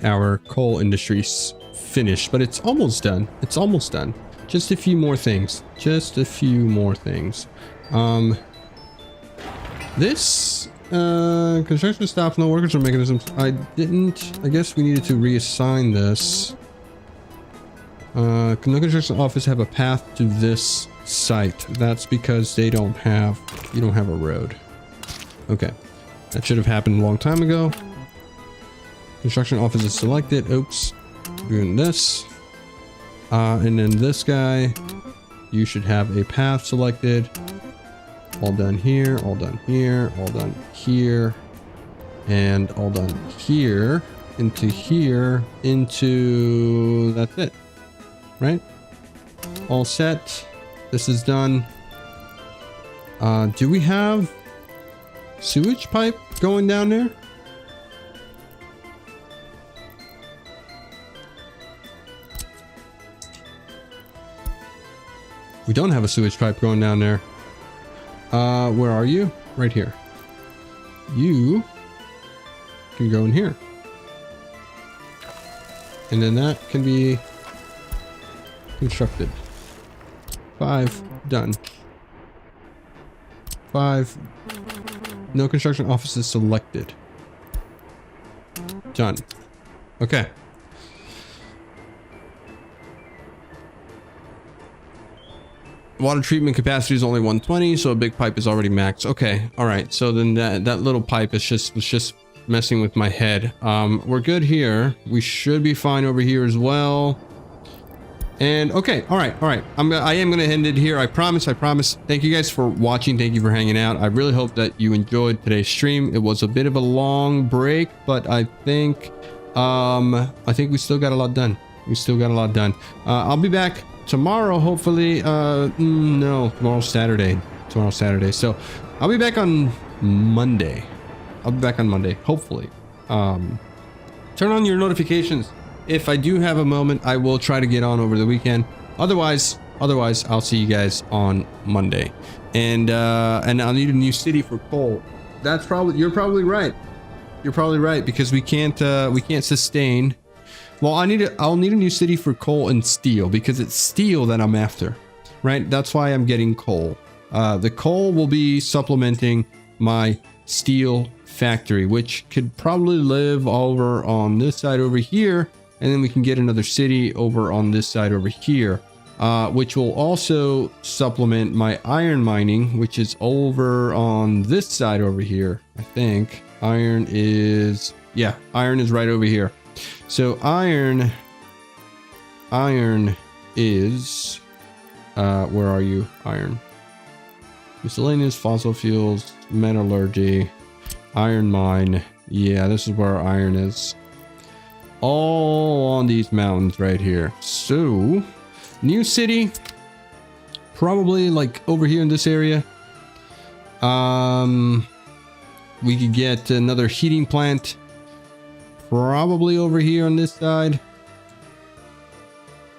our coal industries finished, but it's almost done. It's almost done. Just a few more things. Just a few more things. This construction staff, no workers or mechanisms. I guess we needed to reassign this. Can the construction office have a path to this site? That's because you don't have a road. Okay, that should have happened a long time ago. Construction office is selected. Oops, doing this. And then this guy, you should have a path selected. All done here, all done here, all done here, and all done here, into that's it, right? All set. This is done. Do we have sewage pipe going down there? We don't have a sewage pipe going down there. Where are you? Right here. You can go in here. And then that can be constructed. 5 done. 5. No construction offices selected. Done. Okay. Water treatment capacity is only 120, so a big pipe is already maxed. Okay, all right. So then that little pipe was just messing with my head. We're good here. We should be fine over here as well. And okay, all right. I am gonna end it here. I promise. Thank you guys for watching. Thank you for hanging out. I really hope that you enjoyed today's stream. It was a bit of a long break, but I think we still got a lot done. I'll be back tomorrow, hopefully. No, tomorrow's Saturday. So I'll be back on Monday. Hopefully. Turn on your notifications. If I do have a moment, I will try to get on over the weekend. Otherwise, I'll see you guys on Monday. And I'll need a new city for coal. You're probably right. Because we can't sustain. Well, I'll need a new city for coal and steel, because it's steel that I'm after, right? That's why I'm getting coal. The coal will be supplementing my steel factory, which could probably live over on this side over here. And then we can get another city over on this side over here, which will also supplement my iron mining, which is over on this side over here. I think iron is right over here. So iron is, where are you? Iron, miscellaneous, fossil fuels, metallurgy, iron mine. Yeah, this is where iron is. All on these mountains right here. So new city, probably like over here in this area. We could get another heating plant, probably over here on this side.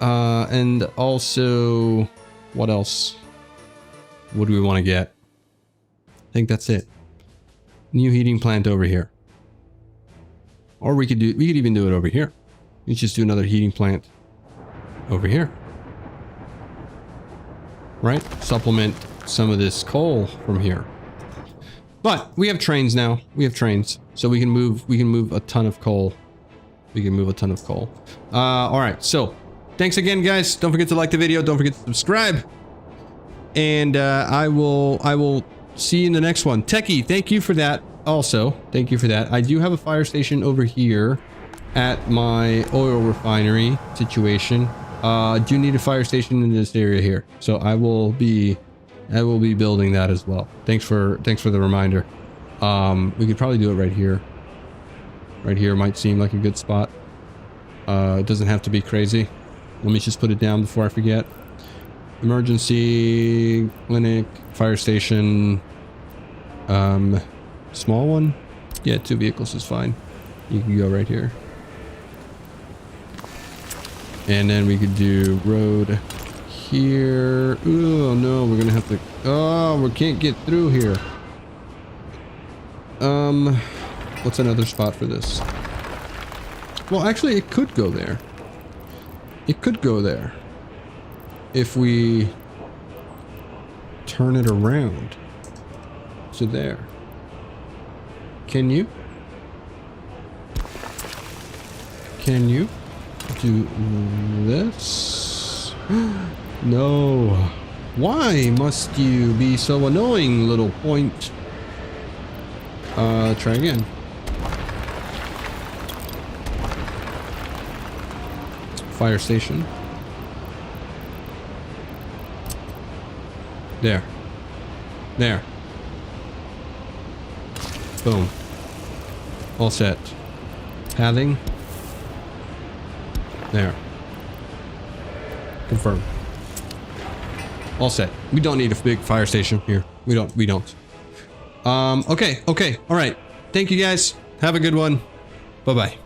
And also, what else? What do we want to get? I think that's it. New heating plant over here. Or we could even do it over here. We just do another heating plant over here. Right? Supplement some of this coal from here. But we have trains now. So we can move a ton of coal. All right. So thanks again, guys. Don't forget to like the video. Don't forget to subscribe. And I will see you in the next one. Techie, thank you for that. Also, thank you for that. I do have a fire station over here at my oil refinery situation. Do need a fire station in this area here. So I will be building that as well. Thanks for the reminder. We could probably do it right here. Right here might seem like a good spot. It doesn't have to be crazy. Let me just put it down before I forget. Emergency clinic, fire station, small one. Yeah, 2 vehicles is fine. You can go right here. And then we could do road here. Oh no, we're gonna have to, oh, we can't get through here. What's another spot for this? Well, actually it could go there. If we turn it around to there. Can you do this? No. Why must you be so annoying, little point? Try again. Fire station. There. Boom. All set. Pathing. There. Confirm. All set. We don't need a big fire station here. We don't. Okay. All right. Thank you guys. Have a good one. Bye-bye.